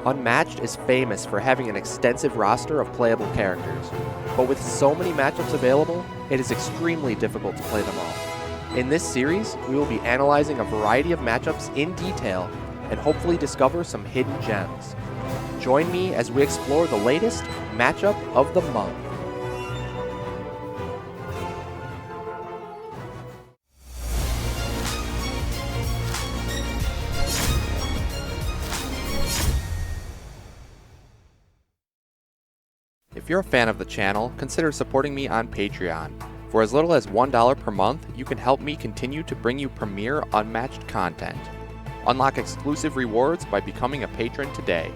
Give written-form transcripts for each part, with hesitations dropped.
Unmatched is famous for having an extensive roster of playable characters, but with so many matchups available, it is extremely difficult to play them all. In this series, we will be analyzing a variety of matchups in detail and hopefully discover some hidden gems. Join me as we explore the latest matchup of the month. If you're a fan of the channel, consider supporting me on Patreon. For as little as $1 per month, you can help me continue to bring you premier Unmatched content. Unlock exclusive rewards by becoming a patron today.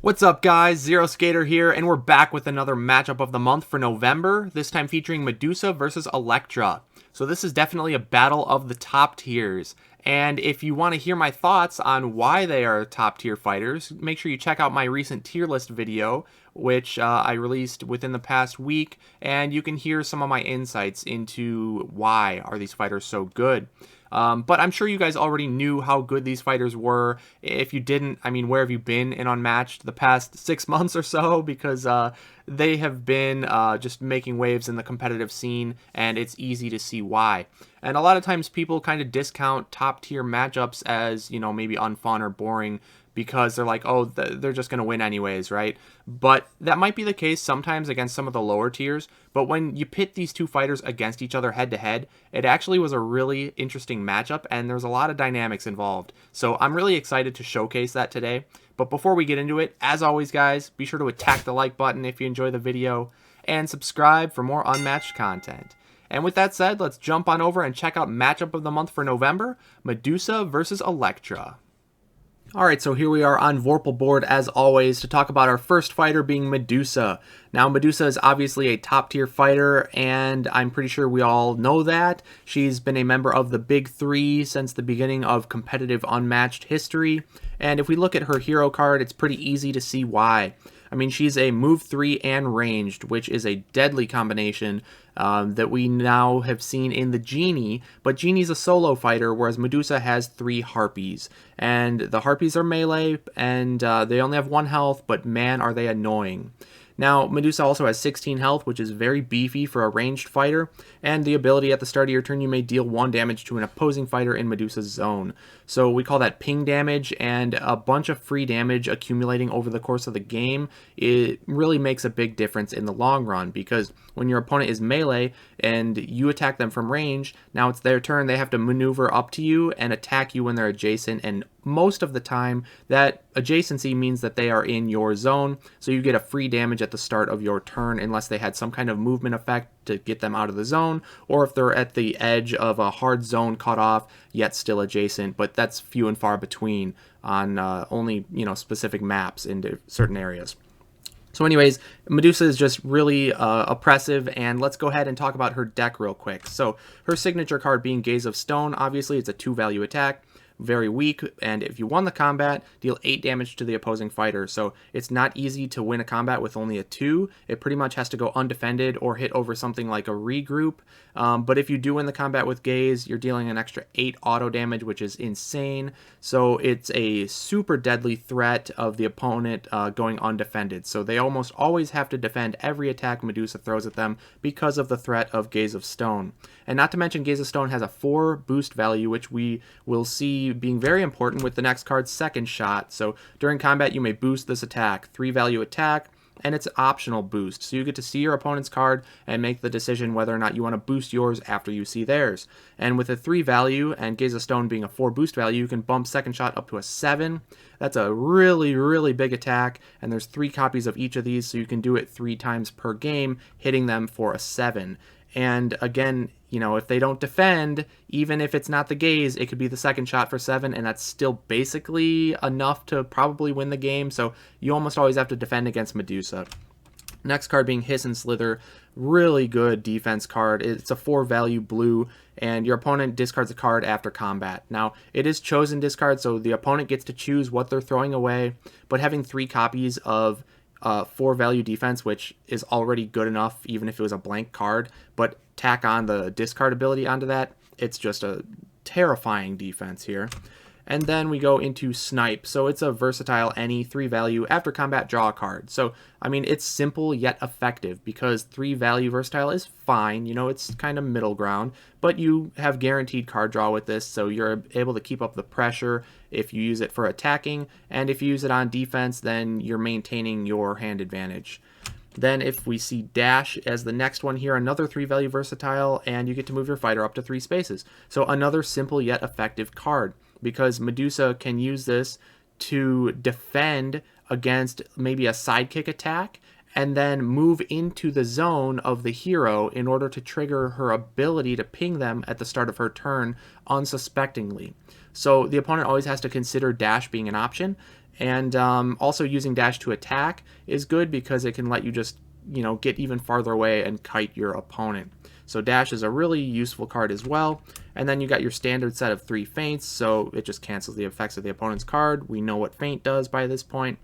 What's up guys, Zero Skater here, and we're back with another matchup of the month for November, this time featuring Medusa versus Elektra. So this is definitely a battle of the top tiers, and if you want to hear my thoughts on why they are top tier fighters, make sure you check out my recent tier list video, which I released within the past week, and you can hear some of my insights into why are these fighters so good. But I'm sure you guys already knew how good these fighters were. If you didn't, I mean, where have you been in Unmatched the past 6 months or so? Because they have been just making waves in the competitive scene, and it's easy to see why. And a lot of times people kind of discount top tier matchups as, you know, maybe unfun or boring, because they're like, oh, they're just going to win anyways, right? But that might be the case sometimes against some of the lower tiers, but when you pit these two fighters against each other head to head, it actually was a really interesting matchup, and there's a lot of dynamics involved. So I'm really excited to showcase that today. But before we get into it, as always guys, be sure to attack the like button if you enjoy the video, and subscribe for more Unmatched content. And with that said, let's jump on over and check out matchup of the month for November, Medusa versus Elektra. Alright, so here we are on Vorpal board as always to talk about our first fighter being Medusa. Now Medusa is obviously a top tier fighter, and I'm pretty sure we all know that. She's been a member of the Big Three since the beginning of competitive Unmatched history, and if we look at her hero card, it's pretty easy to see why. I mean, she's a move 3 and ranged, which is a deadly combination that we now have seen in the Genie, but Genie's a solo fighter, whereas Medusa has 3 Harpies. And the Harpies are melee, and they only have 1 health, but man, are they annoying. Now, Medusa also has 16 health, which is very beefy for a ranged fighter, and the ability at the start of your turn, you may deal 1 damage to an opposing fighter in Medusa's zone. So we call that ping damage, and a bunch of free damage accumulating over the course of the game, it really makes a big difference in the long run, because when your opponent is melee and you attack them from range, now it's their turn, they have to maneuver up to you and attack you when they're adjacent, and most of the time that adjacency means that they are in your zone, so you get a free damage at the start of your turn unless they had some kind of movement effect to get them out of the zone, or if they're at the edge of a hard zone cut off yet still adjacent, but that's few and far between on only, you know, specific maps into certain areas. So anyways, Medusa is just really oppressive, and let's go ahead and talk about her deck real quick. So her signature card being Gaze of Stone, obviously it's a 2-value attack, very weak, and if you won the combat, deal 8 damage to the opposing fighter. So it's not easy to win a combat with only a 2. It pretty much has to go undefended or hit over something like a regroup. But if you do win the combat with Gaze, you're dealing an extra 8 auto damage, which is insane. So it's a super deadly threat of the opponent going undefended. So they almost always have to defend every attack Medusa throws at them because of the threat of Gaze of Stone. And not to mention, Gaze of Stone has a 4 boost value, which we will see being very important with the next card's second shot. So during combat, you may boost this attack, 3-value attack, and it's optional boost. So you get to see your opponent's card and make the decision whether or not you want to boost yours after you see theirs. And with a 3 value and Gaze of Stone being a 4 boost value, you can bump second shot up to a 7. That's a really, really big attack, and there's 3 copies of each of these, so you can do it 3 times per game, hitting them for a 7. And again, you know, if they don't defend, even if it's not the Gaze, it could be the second shot for 7, and that's still basically enough to probably win the game, so you almost always have to defend against Medusa. Next card being Hiss and Slither, really good defense card. It's a 4-value blue, and your opponent discards a card after combat. Now, it is chosen discard, so the opponent gets to choose what they're throwing away, but having 3 copies of 4-value defense, which is already good enough even if it was a blank card, but tack on the discard ability onto that, it's just a terrifying defense here. And then we go into Snipe. So it's a versatile any 3-value after combat draw a card. So, I mean, it's simple yet effective because 3-value versatile is fine. You know, it's kind of middle ground, but you have guaranteed card draw with this. So you're able to keep up the pressure if you use it for attacking. And if you use it on defense, then you're maintaining your hand advantage. Then if we see Dash as the next one here, another 3-value versatile, and you get to move your fighter up to 3 spaces. So another simple yet effective card, because Medusa can use this to defend against maybe a sidekick attack and then move into the zone of the hero in order to trigger her ability to ping them at the start of her turn unsuspectingly. So the opponent always has to consider Dash being an option. And also using Dash to attack is good because it can let you just, you know, get even farther away and kite your opponent. So Dash is a really useful card as well. And then you got your standard set of 3 feints, so it just cancels the effects of the opponent's card. We know what feint does by this point.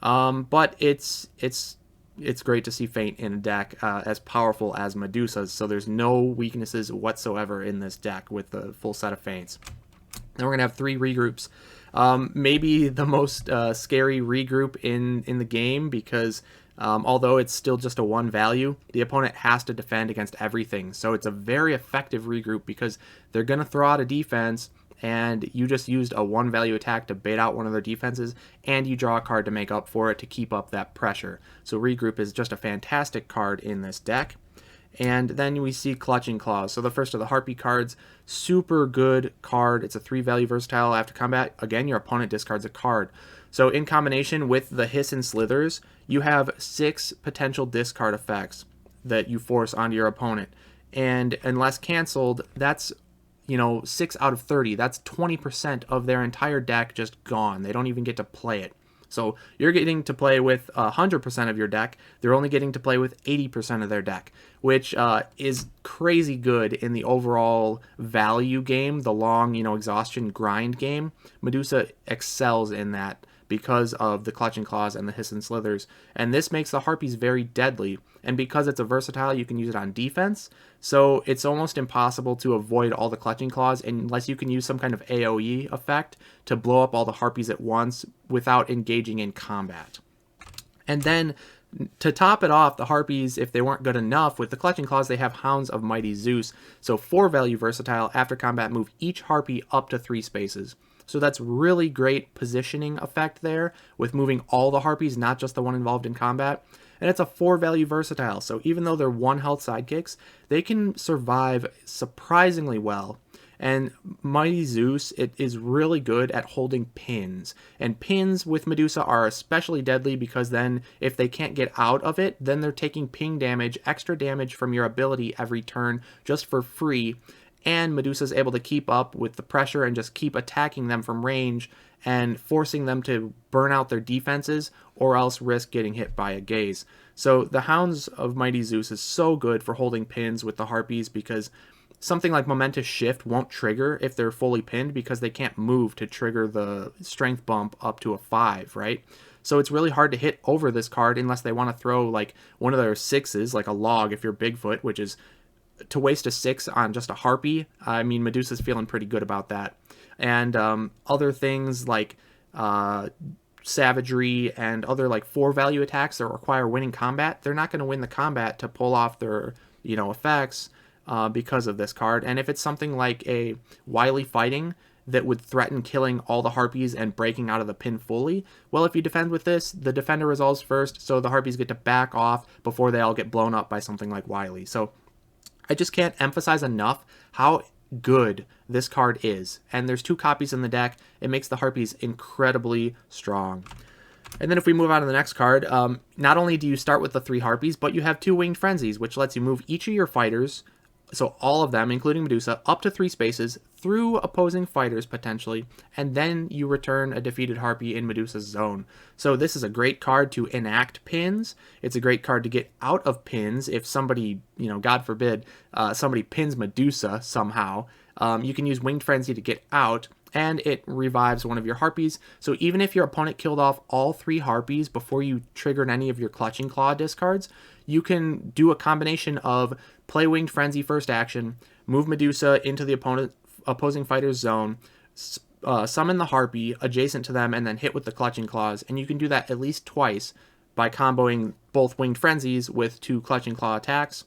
But it's great to see feint in a deck as powerful as Medusa's, so there's no weaknesses whatsoever in this deck with the full set of feints. Then we're going to have 3 regroups. Maybe the most scary regroup in the game because although it's still just a 1 value, the opponent has to defend against everything. So it's a very effective regroup because they're going to throw out a defense and you just used a 1 value attack to bait out one of their defenses and you draw a card to make up for it to keep up that pressure. So regroup is just a fantastic card in this deck. And then we see Clutching Claws. So the first of the Harpy cards, super good card. It's a 3-value versatile after combat. Again, your opponent discards a card. So in combination with the Hiss and Slithers, you have 6 potential discard effects that you force onto your opponent. And unless canceled, that's, you know, 6 out of 30. That's 20% of their entire deck just gone. They don't even get to play it. So you're getting to play with 100% of your deck. They're only getting to play with 80% of their deck, which is crazy good in the overall value game, the long, you know, exhaustion grind game. Medusa excels in that because of the Clutching Claws and the Hiss and Slithers. And this makes the Harpies very deadly. And because it's a versatile, you can use it on defense. So it's almost impossible to avoid all the Clutching Claws unless you can use some kind of AoE effect to blow up all the Harpies at once without engaging in combat. And then to top it off, the Harpies, if they weren't good enough, with the Clutching Claws, they have Hounds of Mighty Zeus. So 4-value versatile, after combat, move each Harpy up to 3 spaces. So that's really great positioning effect there with moving all the Harpies, not just the one involved in combat. And it's a 4-value versatile, so even though they're 1 health sidekicks, they can survive surprisingly well. And Mighty Zeus, it is really good at holding pins. And pins with Medusa are especially deadly because then if they can't get out of it, then they're taking ping damage, extra damage from your ability every turn just for free. And Medusa's able to keep up with the pressure and just keep attacking them from range and forcing them to burn out their defenses or else risk getting hit by a gaze. So the Hounds of Mighty Zeus is so good for holding pins with the Harpies because something like Momentous Shift won't trigger if they're fully pinned because they can't move to trigger the strength bump up to a 5, right? So it's really hard to hit over this card unless they want to throw like one of their 6s, like a log if you're Bigfoot, which is to waste a 6 on just a Harpy. I mean, Medusa's feeling pretty good about that. And other things like Savagery and other like 4-value attacks that require winning combat, they're not going to win the combat to pull off their, you know, effects because of this card. And if it's something like a Wily Fighting that would threaten killing all the Harpies and breaking out of the pin fully, well, if you defend with this, the defender resolves first, so the Harpies get to back off before they all get blown up by something like Wily. So I just can't emphasize enough how good this card is. And there's 2 copies in the deck. It makes the Harpies incredibly strong. And then if we move on to the next card, not only do you start with the 3 Harpies, but you have 2 Winged Frenzies, which lets you move each of your fighters, so all of them, including Medusa, up to 3 spaces through opposing fighters potentially, and then you return a defeated Harpy in Medusa's zone. So this is a great card to enact pins. It's a great card to get out of pins if somebody, you know, God forbid, somebody pins Medusa somehow. You can use Winged Frenzy to get out, and it revives one of your Harpies. So even if your opponent killed off all 3 Harpies before you triggered any of your Clutching Claw discards, you can do a combination of play Winged Frenzy first action, move Medusa into the opposing fighter's zone, summon the Harpy adjacent to them, and then hit with the Clutching Claws. And you can do that at least twice by comboing both Winged Frenzies with 2 Clutching Claw attacks.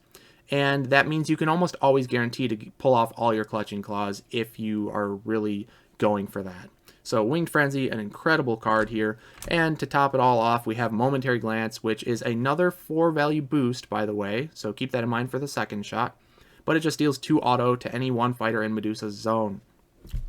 And that means you can almost always guarantee to pull off all your Clutching Claws if you are really going for that. So Winged Frenzy, an incredible card here. And to top it all off, we have Momentary Glance, which is another 4 value boost, by the way. So keep that in mind for the second shot. But it just deals 2 auto to any one fighter in Medusa's zone.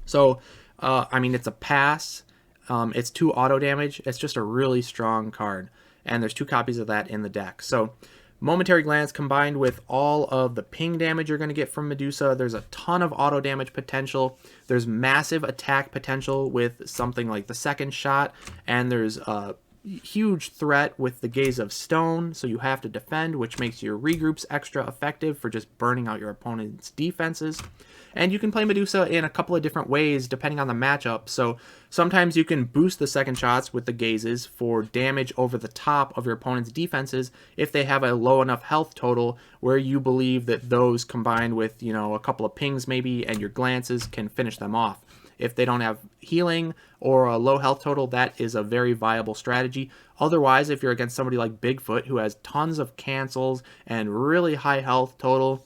So, I mean, it's a pass. It's 2 auto damage. It's just a really strong card. And there's 2 copies of that in the deck. So Momentary Glance combined with all of the ping damage you're going to get from Medusa. There's a ton of auto damage potential. There's massive attack potential with something like the second shot. And there's a huge threat with the Gaze of Stone. So you have to defend, which makes your regroups extra effective for just burning out your opponent's defenses. And you can play Medusa in a couple of different ways depending on the matchup. So sometimes you can boost the second shots with the Gazes for damage over the top of your opponent's defenses if they have a low enough health total where you believe that those combined with, you know, a couple of pings maybe and your glances can finish them off. If they don't have healing or a low health total, that is a very viable strategy. Otherwise, if you're against somebody like Bigfoot who has tons of cancels and really high health total,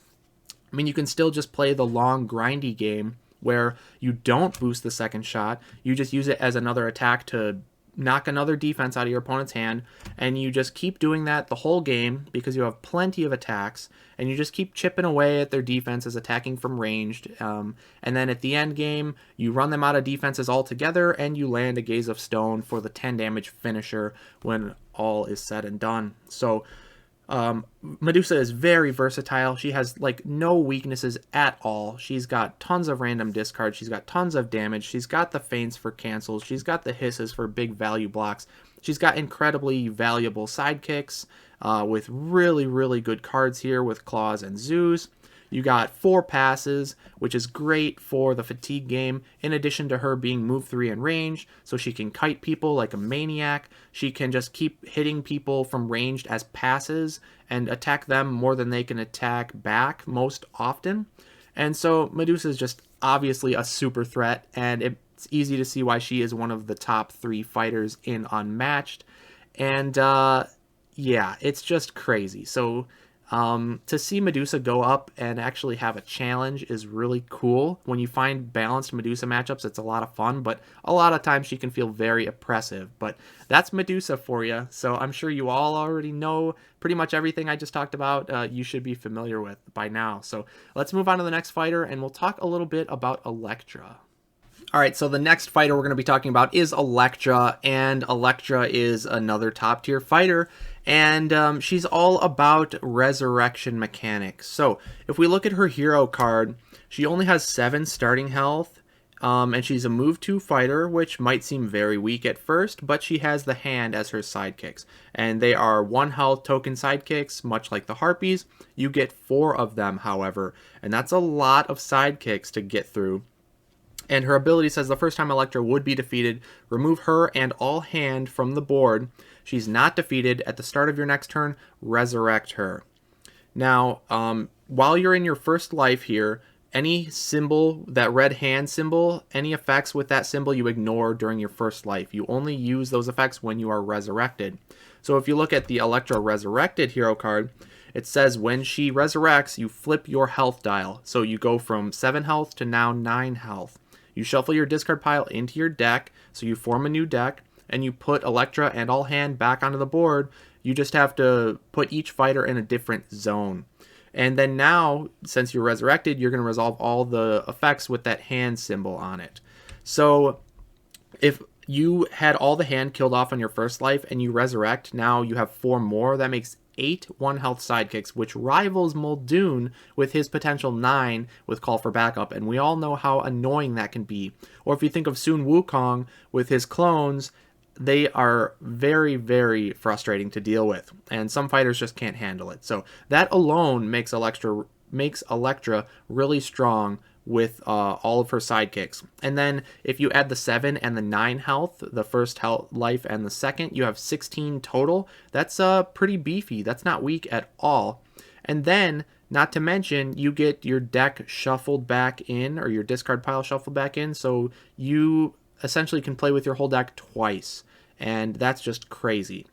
I mean, you can still just play the long, grindy game where you don't boost the second shot. You just use it as another attack to knock another defense out of your opponent's hand, and you just keep doing that the whole game because you have plenty of attacks, and you just keep chipping away at their defenses, attacking from ranged, and then at the end game, you run them out of defenses altogether, and you land a Gaze of Stone for the 10 damage finisher when all is said and done. So Medusa is very versatile. She has like no weaknesses at all. She's got tons of random discards. She's got tons of damage. She's got the feints for cancels. She's got the hisses for big value blocks. She's got incredibly valuable sidekicks with really, really good cards here with Claws and Zoos. You got 4 passes, which is great for the fatigue game, in addition to her being move 3 in range, so she can kite people like a maniac. She can just keep hitting people from ranged as passes and attack them more than they can attack back most often. And so Medusa is just obviously a super threat, and it's easy to see why she is one of the top 3 fighters in Unmatched. And yeah, it's just crazy. So to see Medusa go up and actually have a challenge is really cool. When you find balanced Medusa matchups, it's a lot of fun, but a lot of times she can feel very oppressive. But that's Medusa for you. So I'm sure you all already know pretty much everything I just talked about. You should be familiar with by now. So let's move on to the next fighter, and we'll talk a little bit about Elektra. All right, so the next fighter we're going to be talking about is Elektra, and Elektra is another top-tier fighter, and she's all about resurrection mechanics. So if we look at her hero card, she only has 7 starting health, and she's a move 2 fighter, which might seem very weak at first, but she has the hand as her sidekicks, and they are 1 health token sidekicks, much like the Harpies. You get 4 of them, however, and that's a lot of sidekicks to get through. And her ability says the first time Elektra would be defeated, remove her and all hand from the board. She's not defeated. At the start of your next turn, resurrect her. Now, while you're in your first life here, any symbol, that red hand symbol, any effects with that symbol you ignore during your first life. You only use those effects when you are resurrected. So if you look at the Elektra Resurrected hero card, it says when she resurrects, you flip your health dial. So you go from 7 health to now 9 health. You shuffle your discard pile into your deck, so you form a new deck, and you put Elektra and all hand back onto the board. You just have to put each fighter in a different zone. And then now, since you're resurrected, you're going to resolve all the effects with that hand symbol on it. So if you had all the hand killed off on your first life and you resurrect, now you have 4 more. That makes 8 1-health sidekicks, which rivals Muldoon with his potential 9 with Call for Backup, and we all know how annoying that can be. Or if you think of Sun Wukong with his clones, they are very, very frustrating to deal with, and some fighters just can't handle it. So that alone makes Elektra really strong with all of her sidekicks. And then if you add the 7 and the 9 health, the first health life and the second, you have 16 total. That's pretty beefy. That's not weak at all. And then Not to mention, you get your deck shuffled back in, or your discard pile shuffled back in, so you essentially can play with your whole deck twice, and that's just crazy.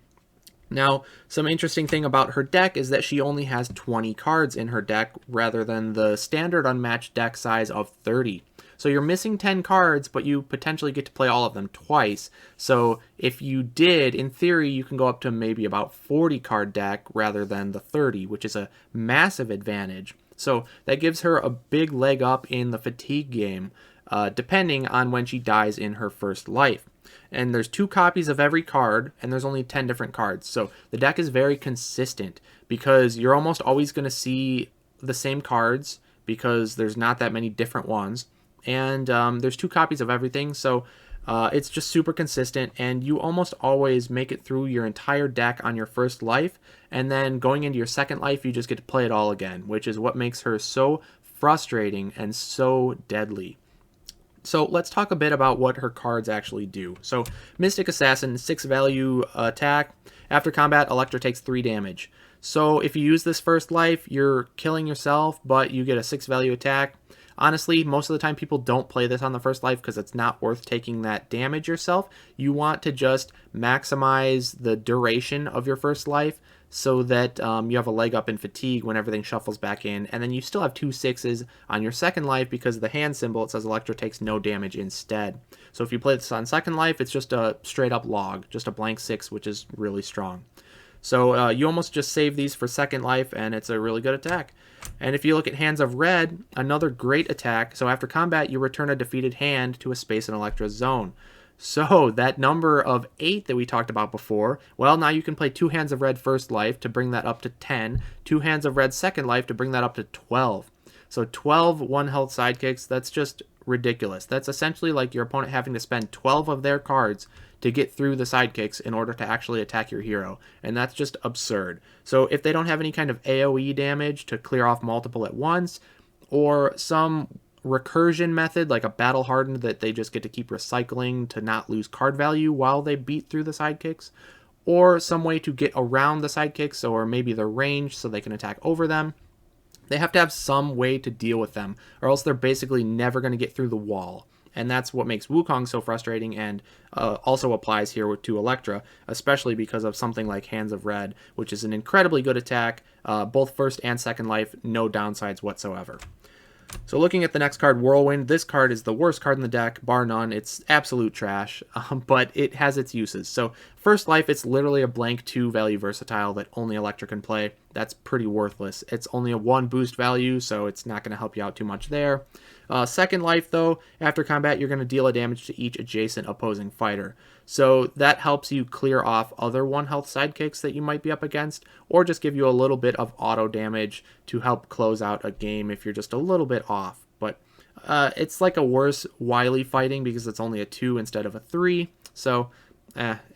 Now, some interesting thing about her deck is that she only has 20 cards in her deck rather than the standard unmatched deck size of 30. So you're missing 10 cards, but you potentially get to play all of them twice. So if you did, in theory, you can go up to maybe about 40 card deck rather than the 30, which is a massive advantage. So that gives her a big leg up in the fatigue game, depending on when she dies in her first life. And there's 2 copies of every card, and there's only 10 different cards. So the deck is very consistent because you're almost always going to see the same cards because there's not that many different ones. And there's 2 copies of everything, so it's just super consistent, and you almost always make it through your entire deck on your first life, and then going into your second life, you just get to play it all again, which is what makes her so frustrating and so deadly. So let's talk a bit about what her cards actually do. So Mystic Assassin, 6 value attack. After combat, Elektra takes 3 damage. So if you use this first life, you're killing yourself, but you get a 6 value attack. Honestly, most of the time people don't play this on the first life because it's not worth taking that damage yourself. You want to just maximize the duration of your first life so that you have a leg up in fatigue when everything shuffles back in. And then you still have 2 6s on your second life because of the hand symbol. It says Elektra takes no damage instead. So if you play this on second life, it's just a straight up log, just a blank 6, which is really strong. So you almost just save these for second life, and it's a really good attack. And if you look at Hands of Red, another great attack. So after combat, you return a defeated hand to a space in Elektra's zone. So that number of 8 that we talked about before, well, now you can play 2 Hands of Red first life to bring that up to 10, 2 Hands of Red second life to bring that up to 12. So 12 1-health sidekicks, that's just ridiculous. That's essentially like your opponent having to spend 12 of their cards to get through the sidekicks in order to actually attack your hero, and that's just absurd. So if they don't have any kind of AoE damage to clear off multiple at once, or some recursion method like a battle hardened that they just get to keep recycling to not lose card value while they beat through the sidekicks, or some way to get around the sidekicks, or maybe their range so they can attack over them, they have to have some way to deal with them, or else they're basically never going to get through the wall. And that's what makes Wukong so frustrating, and also applies here to Elektra, especially because of something like Hands of Red, which is an incredibly good attack, both first and second life, no downsides whatsoever. So looking at the next card, Whirlwind, this card is the worst card in the deck, bar none. It's absolute trash, but it has its uses. So first life, it's literally a blank 2 value versatile that only Elektra can play. That's pretty worthless. It's only a 1 boost value, so it's not going to help you out too much there. Second life, though, after combat, you're going to deal a damage to each adjacent opposing fighter. So that helps you clear off other 1-health sidekicks that you might be up against, or just give you a little bit of auto damage to help close out a game if you're just a little bit off. But it's like a worse Wily fighting because it's only a 2 instead of a 3, so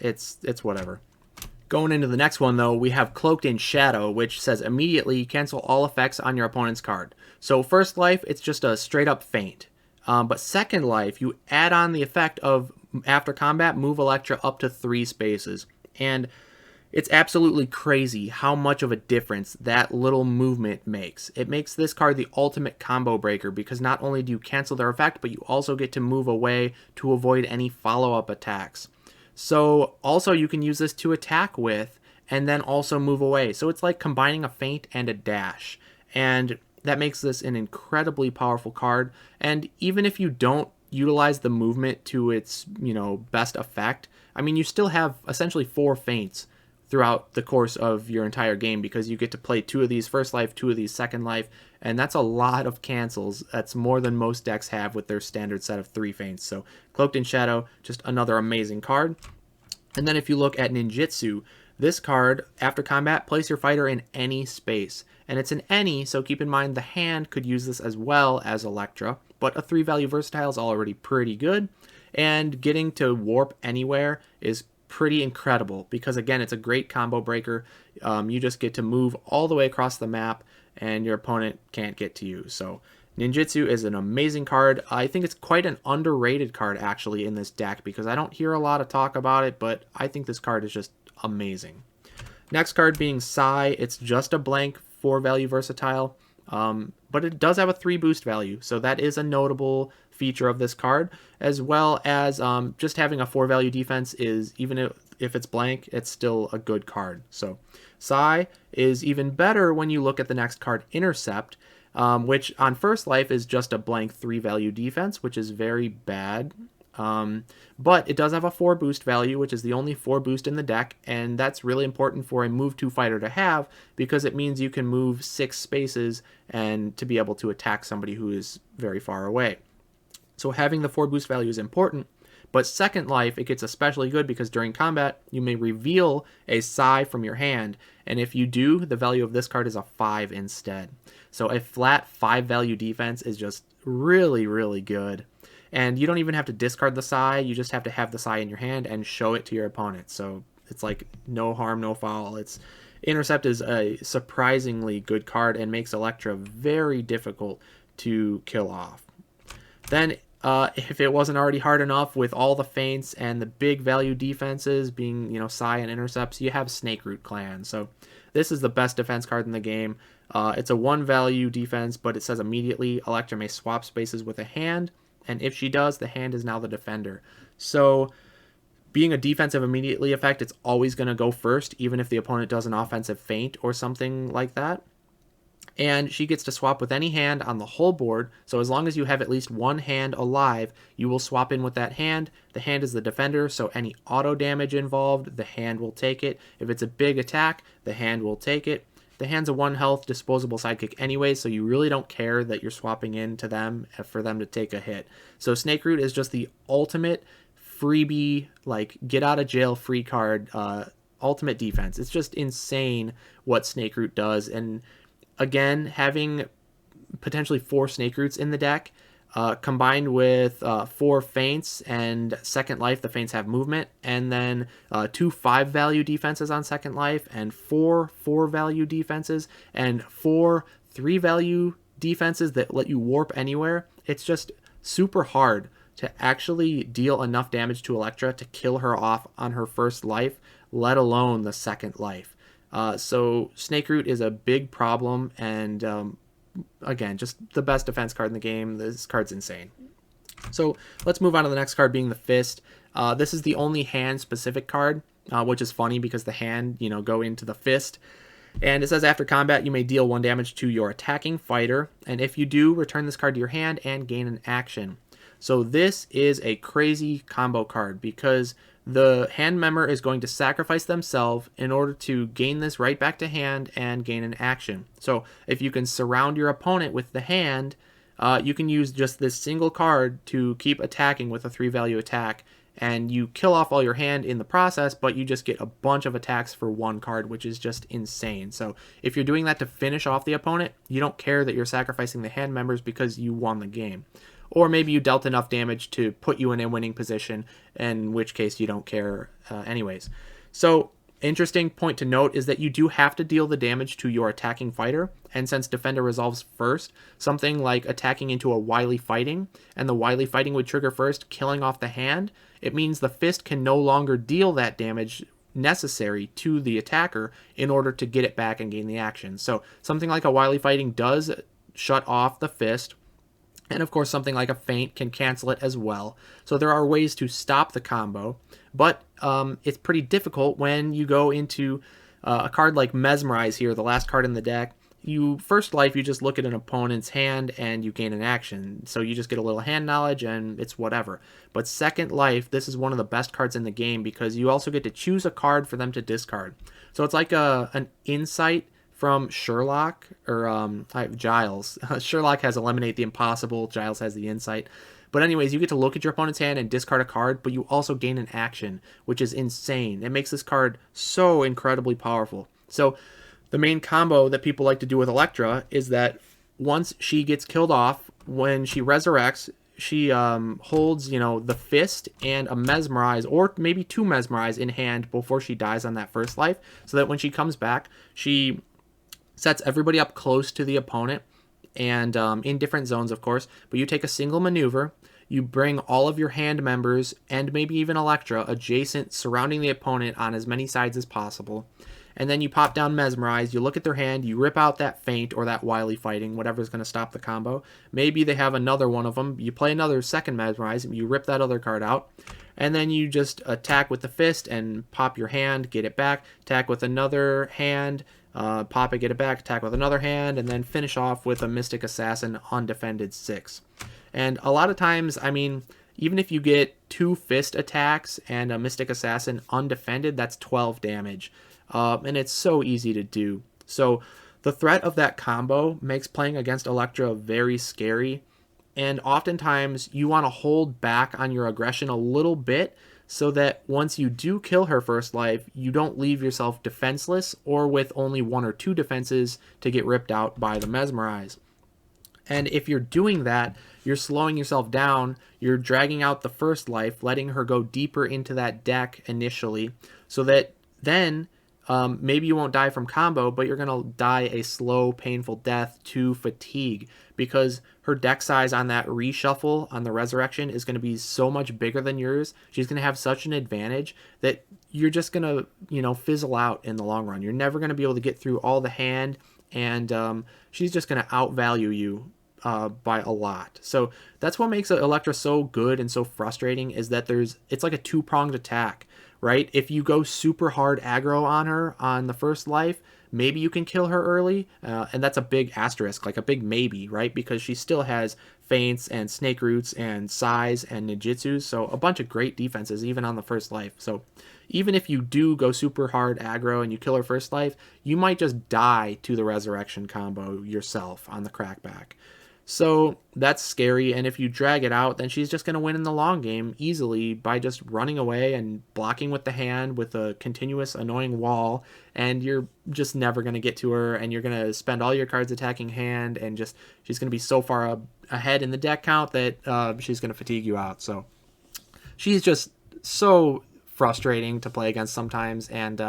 it's whatever. Going into the next one, though, we have Cloaked in Shadow, which says immediately cancel all effects on your opponent's card. So first life, it's just a straight-up feint. But second life, you add on the effect of, after combat, move Elektra up to 3 spaces. And it's absolutely crazy how much of a difference that little movement makes. It makes this card the ultimate combo breaker because not only do you cancel their effect, but you also get to move away to avoid any follow-up attacks. So also you can use this to attack with and then also move away. So it's like combining a feint and a dash. And that makes this an incredibly powerful card. And even if you don't utilize the movement to its, best effect, I mean, you still have essentially 4 feints throughout the course of your entire game because you get to play 2 of these first life, 2 of these second life, and that's a lot of cancels. That's more than most decks have with their standard set of 3 feints. So Cloaked in Shadow, just another amazing card. And then if you look at Ninjutsu, this card, after combat, place your fighter in any space. And it's an any, so keep in mind the hand could use this as well as Elektra, but a 3 value versatile is already pretty good. And getting to warp anywhere is pretty incredible because, again, it's a great combo breaker. You just get to move all the way across the map and your opponent can't get to you. So Ninjutsu is an amazing card. I think it's quite an underrated card actually in this deck because I don't hear a lot of talk about it, but I think this card is just amazing. Next card being Sai. It's just a blank 4 value versatile. But it does have a 3 boost value, so that is a notable feature of this card, as well as just having a 4 value defense is, even if it's blank, it's still a good card. So Psy is even better when you look at the next card, Intercept, which on first life is just a blank 3 value defense, which is very bad. But it does have a 4 boost value, which is the only 4 boost in the deck, and that's really important for a move 2 fighter to have, because it means you can move 6 spaces and to be able to attack somebody who is very far away. So having the 4 boost value is important, but second life it gets especially good because during combat you may reveal a Psy from your hand, and if you do, the value of this card is a 5 instead. So a flat 5 value defense is just really, really good. And you don't even have to discard the Psy, you just have to have the Psy in your hand and show it to your opponent. So it's like no harm, no foul. Intercept is a surprisingly good card and makes Elektra very difficult to kill off. Then, if it wasn't already hard enough with all the feints and the big value defenses being, Psy and Intercepts, you have Snake Root Clan. So this is the best defense card in the game. It's a 1 value defense, but it says immediately Elektra may swap spaces with a hand, and if she does, the hand is now the defender. So being a defensive immediately effect, it's always going to go first, even if the opponent does an offensive feint or something like that. And she gets to swap with any hand on the whole board, so as long as you have at least one hand alive, you will swap in with that hand. The hand is the defender, so any auto damage involved, the hand will take it. If it's a big attack, the hand will take it. The hand's a 1 health disposable sidekick anyway, so you really don't care that you're swapping into them for them to take a hit. So Snake Root is just the ultimate freebie, like get out of jail free card, ultimate defense. It's just insane what Snake Root does. And again, having potentially 4 Snake Roots in the deck, combined with 4 feints and second life, the feints have movement, and then 2 5 value defenses on second life, and 4 4 value defenses, and 4 3 value defenses that let you warp anywhere. It's just super hard to actually deal enough damage to Elektra to kill her off on her first life, let alone the second life. So Snake Root is a big problem, and again, just the best defense card in the game. This card's insane. So let's move on to the next card, being the Fist. This is the only hand-specific card, which is funny because the hand, go into the Fist. And it says after combat, you may deal 1 damage to your attacking fighter, and if you do, return this card to your hand and gain an action. So this is a crazy combo card because the hand member is going to sacrifice themselves in order to gain this right back to hand and gain an action. So if you can surround your opponent with the hand, you can use just this single card to keep attacking with a 3 value attack, and you kill off all your hand in the process, but you just get a bunch of attacks for 1 card, which is just insane. So if you're doing that to finish off the opponent, you don't care that you're sacrificing the hand members because you won the game. Or maybe you dealt enough damage to put you in a winning position, in which case you don't care anyways. So interesting point to note is that you do have to deal the damage to your attacking fighter, and since Defender resolves first, something like attacking into a Wily Fighting, and the Wily Fighting would trigger first, killing off the hand, it means the Fist can no longer deal that damage necessary to the attacker in order to get it back and gain the action. So something like a Wily Fighting does shut off the Fist, and of course something like a feint can cancel it as well. So there are ways to stop the combo, but it's pretty difficult when you go into a card like Mesmerize here, the last card in the deck. First life, you just look at an opponent's hand and you gain an action. So you just get a little hand knowledge and it's whatever. But second life, this is one of the best cards in the game because you also get to choose a card for them to discard. So it's like an insight from Sherlock, or Giles. Sherlock has Eliminate the Impossible, Giles has the Insight. But anyways, you get to look at your opponent's hand and discard a card, but you also gain an action, which is insane. It makes this card so incredibly powerful. So the main combo that people like to do with Elektra is that once she gets killed off, when she resurrects, she holds, the Fist and a Mesmerize, or maybe 2 Mesmerize in hand before she dies on that first life, so that when she comes back, she sets everybody up close to the opponent, and in different zones, of course, but you take a single maneuver, you bring all of your hand members, and maybe even Elektra, adjacent, surrounding the opponent on as many sides as possible, and then you pop down Mesmerize, you look at their hand, you rip out that Feint or that Wily Fighting, whatever's going to stop the combo. Maybe they have another one of them. You play another second Mesmerize, you rip that other card out, and then you just attack with the fist and pop your hand, get it back, attack with another hand, pop it, get it back, attack with another hand, and then finish off with a Mystic Assassin undefended 6. And a lot of times, I mean, even if you get 2 fist attacks and a Mystic Assassin undefended, that's 12 damage. And it's so easy to do. So the threat of that combo makes playing against Elektra very scary. And oftentimes you want to hold back on your aggression a little bit so that once you do kill her first life, you don't leave yourself defenseless or with only 1 or 2 defenses to get ripped out by the Mesmerize. And if you're doing that, you're slowing yourself down, you're dragging out the first life, letting her go deeper into that deck initially, so that then maybe you won't die from combo, but you're going to die a slow, painful death to fatigue, because her deck size on that reshuffle on the Resurrection is going to be so much bigger than yours. She's going to have such an advantage that you're just going to, you know, fizzle out in the long run. You're never going to be able to get through all the hand, and she's just going to outvalue you by a lot. So that's what makes Elektra so good and so frustrating, is that it's like a 2-pronged attack, right? If you go super hard aggro on her on the first life, maybe you can kill her early, and that's a big asterisk, like a big maybe, right? Because she still has Feints and Snake Roots and Sais and Ninjutsus, so a bunch of great defenses even on the first life. So even if you do go super hard aggro and you kill her first life, you might just die to the Resurrection combo yourself on the crackback. So that's scary, and if you drag it out, then she's just going to win in the long game easily by just running away and blocking with the hand with a continuous annoying wall, and you're just never going to get to her, and you're going to spend all your cards attacking hand, and just she's going to be so far ahead in the deck count that she's going to fatigue you out. So she's just so frustrating to play against sometimes, and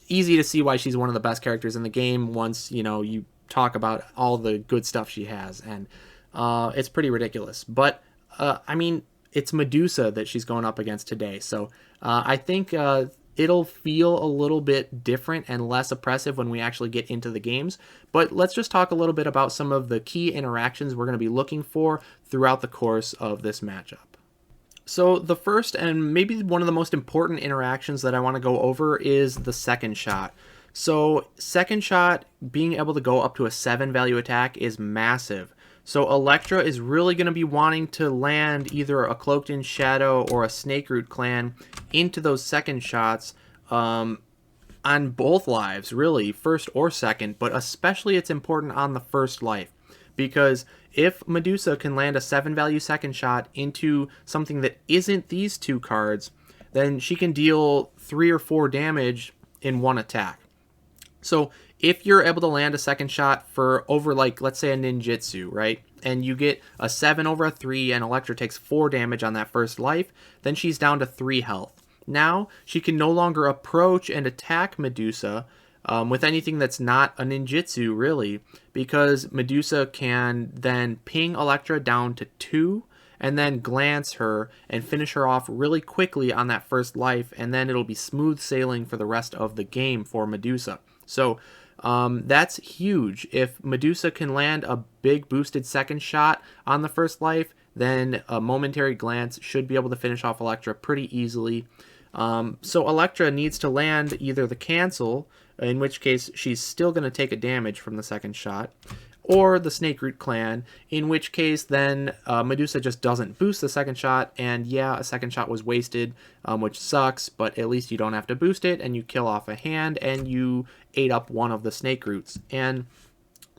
easy to see why she's one of the best characters in the game once, you know, you talk about all the good stuff she has, and it's pretty ridiculous. But I mean, it's Medusa that she's going up against today, so I think it'll feel a little bit different and less oppressive when we actually get into the games. But let's just talk a little bit about some of the key interactions we're going to be looking for throughout the course of this matchup. So the first and maybe one of the most important interactions that I want to go over is the second shot. So second shot, being able to go up to a 7 value attack is massive. So Elektra is really going to be wanting to land either a Cloaked in Shadow or a Snake Root clan into those second shots on both lives, really, first or second, but especially it's important on the first life. Because if Medusa can land a 7 value second shot into something that isn't these 2 cards, then she can deal 3 or 4 damage in one attack. So if you're able to land a second shot for over, like, let's say a ninjutsu, right? And you get a 7 over a 3 and Elektra takes 4 damage on that first life, then she's down to 3 health. Now she can no longer approach and attack Medusa with anything that's not a ninjutsu, really, because Medusa can then ping Elektra down to 2 and then glance her and finish her off really quickly on that first life, and then it'll be smooth sailing for the rest of the game for Medusa. So that's huge. If Medusa can land a big boosted second shot on the first life, then a momentary glance should be able to finish off Elektra pretty easily. So Elektra needs to land either the cancel, in which case she's still going to take a damage from the second shot, or the Snake Root clan, in which case then Medusa just doesn't boost the second shot, and yeah, a second shot was wasted, which sucks, but at least you don't have to boost it, and you kill off a hand, and you ate up one of the Snake Roots. And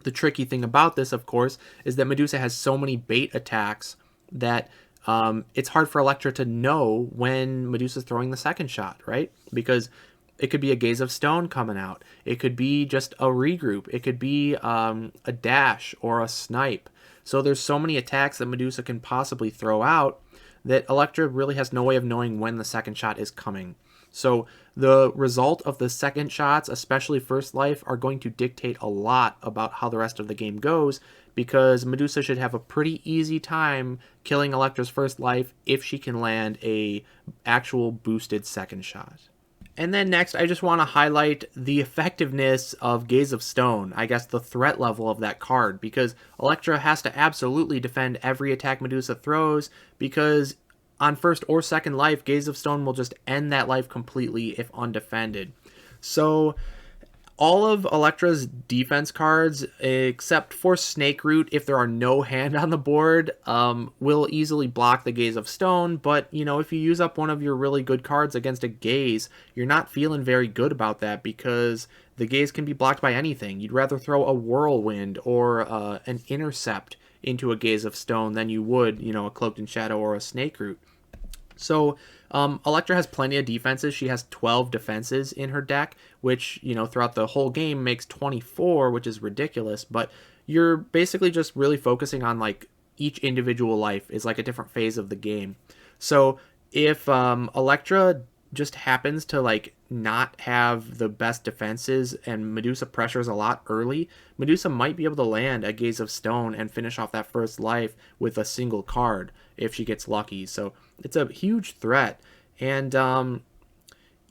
the tricky thing about this, of course, is that Medusa has so many bait attacks that it's hard for Elektra to know when Medusa's throwing the second shot, right? Because it could be a Gaze of Stone coming out. It could be just a regroup. It could be a dash or a snipe. So there's so many attacks that Medusa can possibly throw out that Elektra really has no way of knowing when the second shot is coming. So the result of the second shots, especially first life, are going to dictate a lot about how the rest of the game goes, because Medusa should have a pretty easy time killing Elektra's first life if she can land a actual boosted second shot. And then next, I just want to highlight the effectiveness of Gaze of Stone, I guess the threat level of that card, because Elektra has to absolutely defend every attack Medusa throws, because on first or second life, Gaze of Stone will just end that life completely if undefended. So all of Elektra's defense cards, except for Snake Root, if there are no hand on the board, will easily block the Gaze of Stone. But, you know, if you use up one of your really good cards against a Gaze, you're not feeling very good about that because the Gaze can be blocked by anything. You'd rather throw a Whirlwind or an Intercept into a Gaze of Stone than you would, you know, a Cloaked in Shadow or a Snake Root. So Elektra has plenty of defenses. She has 12 defenses in her deck, which, you know, throughout the whole game makes 24, which is ridiculous. But you're basically just really focusing on, like, each individual life is like a different phase of the game. So if Elektra just happens to, like, not have the best defenses and Medusa pressures a lot early, Medusa might be able to land a Gaze of Stone and finish off that first life with a single card if she gets lucky. So it's a huge threat. And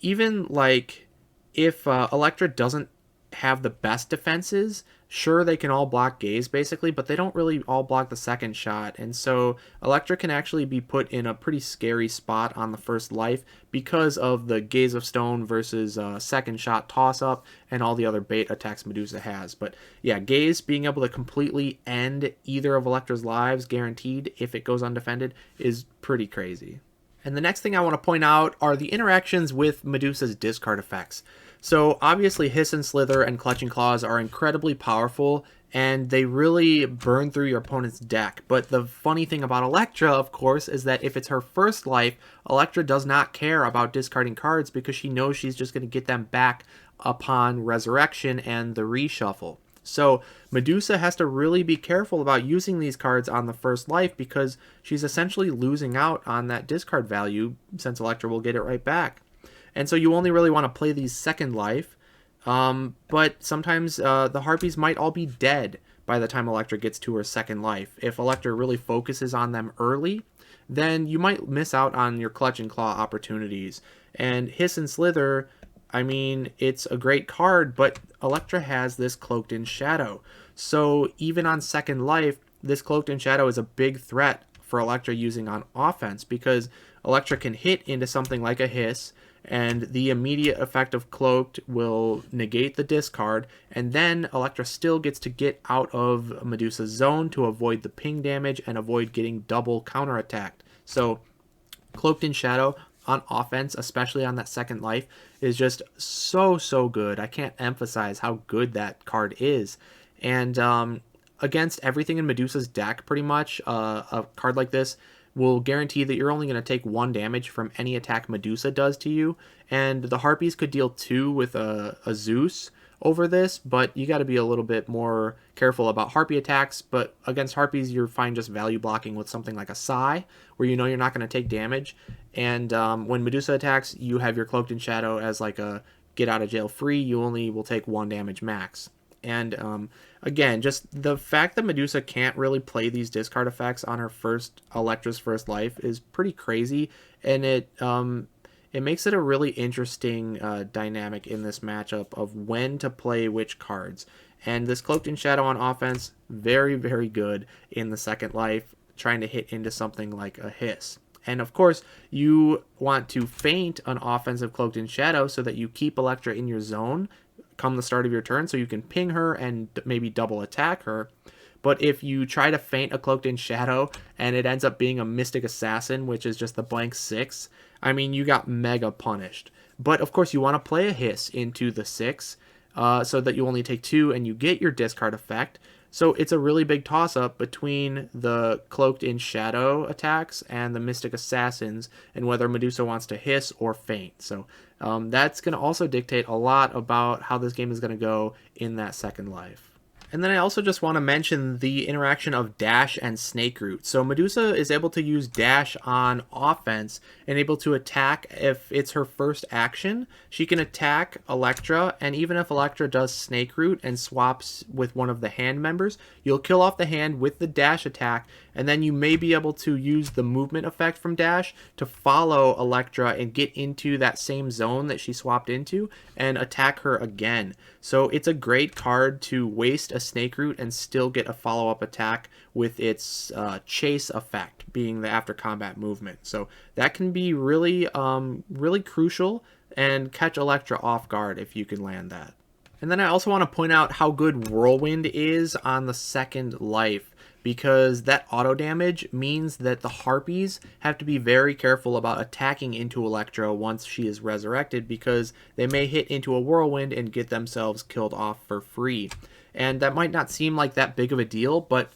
even, like, if Elektra doesn't have the best defenses, sure, they can all block Gaze basically, but they don't really all block the second shot. And so Elektra can actually be put in a pretty scary spot on the first life because of the Gaze of Stone versus second shot toss up and all the other bait attacks Medusa has. But yeah, Gaze being able to completely end either of Elektra's lives guaranteed if it goes undefended is pretty crazy. And the next thing I want to point out are the interactions with Medusa's discard effects. So obviously Hiss and Slither and Clutching Claws are incredibly powerful, and they really burn through your opponent's deck. But the funny thing about Elektra, of course, is that if it's her first life, Elektra does not care about discarding cards because she knows she's just going to get them back upon resurrection and the reshuffle. So Medusa has to really be careful about using these cards on the first life because she's essentially losing out on that discard value since Elektra will get it right back. And so you only really want to play these second life, but sometimes the Harpies might all be dead by the time Elektra gets to her second life. If Elektra really focuses on them early, then you might miss out on your Clutch and Claw opportunities. And Hiss and Slither, I mean, it's a great card, but Elektra has this Cloaked in Shadow. So even on second life, this Cloaked in Shadow is a big threat for Elektra using on offense because Elektra can hit into something like a Hiss, and the immediate effect of Cloaked will negate the discard, and then Elektra still gets to get out of Medusa's zone to avoid the ping damage and avoid getting double counterattacked. So Cloaked in Shadow on offense, especially on that second life, is just so good. I can't emphasize how good that card is. And against everything in Medusa's deck, pretty much, a card like this will guarantee that you're only going to take 1 damage from any attack Medusa does to you, and the Harpies could deal 2 with a Zeus over this, but you got to be a little bit more careful about Harpy attacks. But against Harpies, you're fine just value blocking with something like a Sigh, where you know you're not going to take damage, and when Medusa attacks, you have your Cloaked in Shadow as like a get out of jail free, you only will take 1 damage max. And again, just the fact that Medusa can't really play these discard effects on her Elektra's first life is pretty crazy, and it makes it a really interesting dynamic in this matchup of when to play which cards. And this Cloaked in Shadow on offense, very good in the second life, trying to hit into something like a Hiss. And of course, you want to feint an offensive Cloaked in Shadow so that you keep Elektra in your zone come the start of your turn, so you can ping her and maybe double attack her. But if you try to feint a Cloaked in Shadow and it ends up being a Mystic Assassin, which is just the blank 6, I mean, you got mega punished. But of course, you want to play a Hiss into the 6 so that you only take 2 and you get your discard effect. So it's a really big toss-up between the Cloaked in Shadow attacks and the Mystic Assassins, and whether Medusa wants to Hiss or feint. So that's going to also dictate a lot about how this game is going to go in that second life. And then I also just want to mention the interaction of Dash and Snake Root. So Medusa is able to use Dash on offense and able to attack if it's her first action. She can attack Elektra, and even if Elektra does Snake Root and swaps with one of the hand members, you'll kill off the hand with the Dash attack, and then you may be able to use the movement effect from dash to follow Elektra and get into that same zone that she swapped into and attack her again. So it's a great card to waste a snake root and still get a follow-up attack with its chase effect being the after combat movement. So that can be really really crucial and catch Elektra off guard if you can land that. And then I also want to point out how good Whirlwind is on the second life, because that auto damage means that the Harpies have to be very careful about attacking into Elektra once she is resurrected, because they may hit into a Whirlwind and get themselves killed off for free. And that might not seem like that big of a deal, but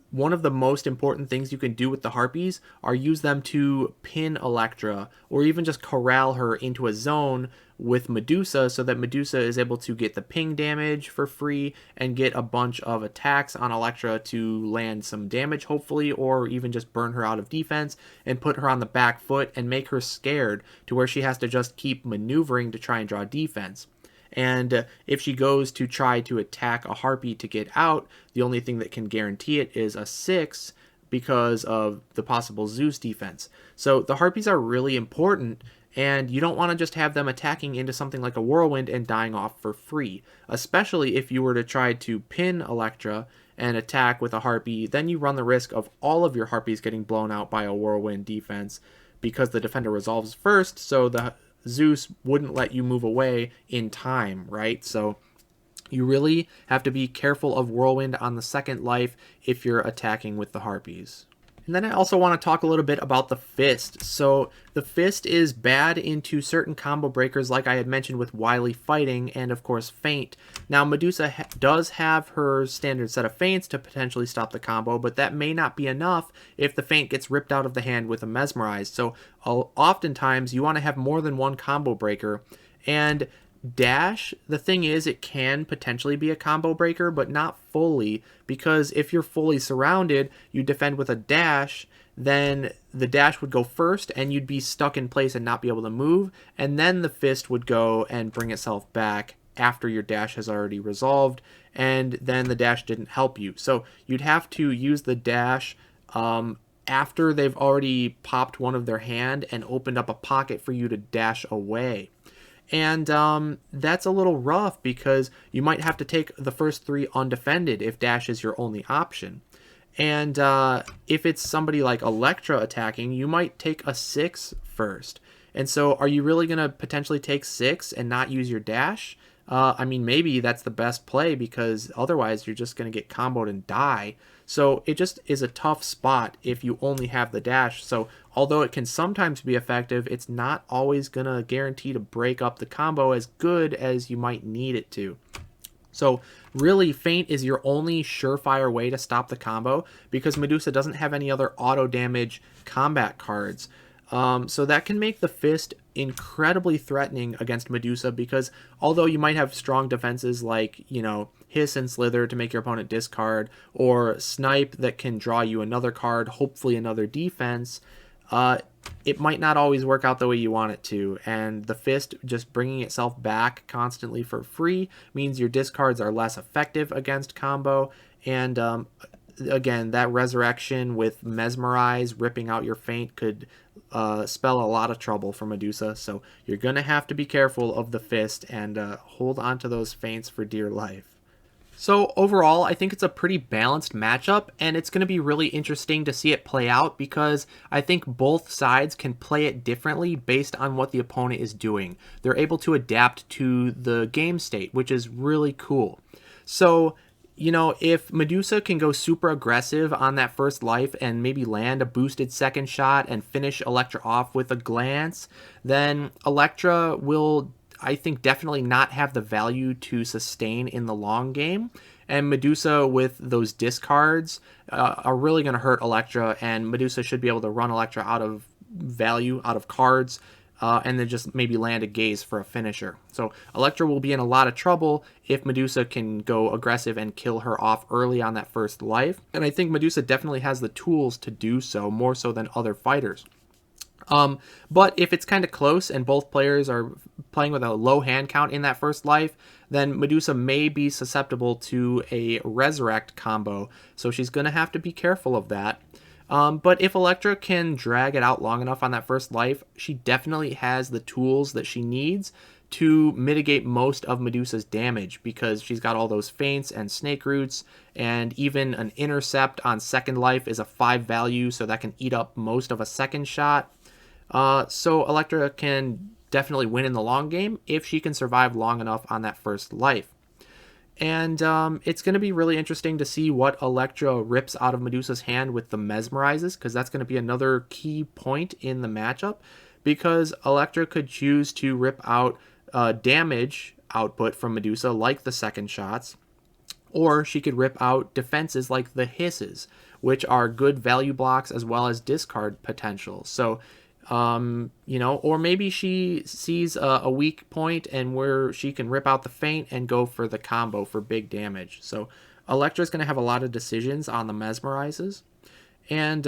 one of the most important things you can do with the Harpies are use them to pin Elektra, or even just corral her into a zone with Medusa, so that Medusa is able to get the ping damage for free and get a bunch of attacks on Elektra to land some damage, hopefully, or even just burn her out of defense and put her on the back foot and make her scared to where she has to just keep maneuvering to try and draw defense. And if she goes to try to attack a Harpy to get out, the only thing that can guarantee it is a 6 because of the possible Zeus defense. So the Harpies are really important, and you don't want to just have them attacking into something like a Whirlwind and dying off for free. Especially if you were to try to pin Elektra and attack with a Harpy, then you run the risk of all of your Harpies getting blown out by a Whirlwind defense because the defender resolves first, so the Zeus wouldn't let you move away in time, right? So you really have to be careful of Whirlwind on the second life if you're attacking with the Harpies. And then I also want to talk a little bit about the Fist. So the Fist is bad into certain combo breakers like I had mentioned with Wily Fighting and of course Feint. Now Medusa does have her standard set of feints to potentially stop the combo, but that may not be enough if the feint gets ripped out of the hand with a Mesmerize. So oftentimes you want to have more than one combo breaker, and dash, the thing is, it can potentially be a combo breaker, but not fully, because if you're fully surrounded, you defend with a dash, then the dash would go first and you'd be stuck in place and not be able to move, and then the Fist would go and bring itself back after your dash has already resolved, and then the dash didn't help you. So you'd have to use the dash after they've already popped one of their hand and opened up a pocket for you to dash away. And that's a little rough because you might have to take the first 3 undefended if dash is your only option. And if it's somebody like Elektra attacking, you might take a 6 first. And so are you really going to potentially take 6 and not use your dash? I mean, maybe that's the best play, because otherwise you're just going to get comboed and die. So it just is a tough spot if you only have the dash. So although it can sometimes be effective, it's not always going to guarantee to break up the combo as good as you might need it to. So really, Feint is your only surefire way to stop the combo, because Medusa doesn't have any other auto damage combat cards. So that can make the Fist incredibly threatening against Medusa, because although you might have strong defenses like, you know, Hiss and Slither to make your opponent discard, or Snipe that can draw you another card, hopefully another defense, it might not always work out the way you want it to, and the Fist just bringing itself back constantly for free means your discards are less effective against combo, and again, that resurrection with Mesmerize ripping out your feint could spell a lot of trouble for Medusa, so you're going to have to be careful of the Fist and hold on to those feints for dear life. So overall, I think it's a pretty balanced matchup, and it's going to be really interesting to see it play out, because I think both sides can play it differently based on what the opponent is doing. They're able to adapt to the game state, which is really cool. So, you know, if Medusa can go super aggressive on that first life and maybe land a boosted second shot and finish Elektra off with a glance, then Elektra will, I think, definitely not have the value to sustain in the long game. And Medusa with those discards are really going to hurt Elektra, and Medusa should be able to run Elektra out of value, out of cards, and then just maybe land a gaze for a finisher. So Elektra will be in a lot of trouble if Medusa can go aggressive and kill her off early on that first life. And I think Medusa definitely has the tools to do so, more so than other fighters. But if it's kind of close and both players are playing with a low hand count in that first life, then Medusa may be susceptible to a Resurrect combo, so she's going to have to be careful of that. But if Elektra can drag it out long enough on that first life, she definitely has the tools that she needs to mitigate most of Medusa's damage, because she's got all those feints and snake roots, and even an intercept on second life is a 5 value, so that can eat up most of a second shot. So Elektra can definitely win in the long game if she can survive long enough on that first life. And it's going to be really interesting to see what Elektra rips out of Medusa's hand with the Mesmerizes, because that's going to be another key point in the matchup, because Elektra could choose to rip out damage output from Medusa, like the second shots, or she could rip out defenses like the Hisses, which are good value blocks as well as discard potential. So, or maybe she sees a weak point and where she can rip out the feint and go for the combo for big damage. So Elektra's going to have a lot of decisions on the Mesmerizes. And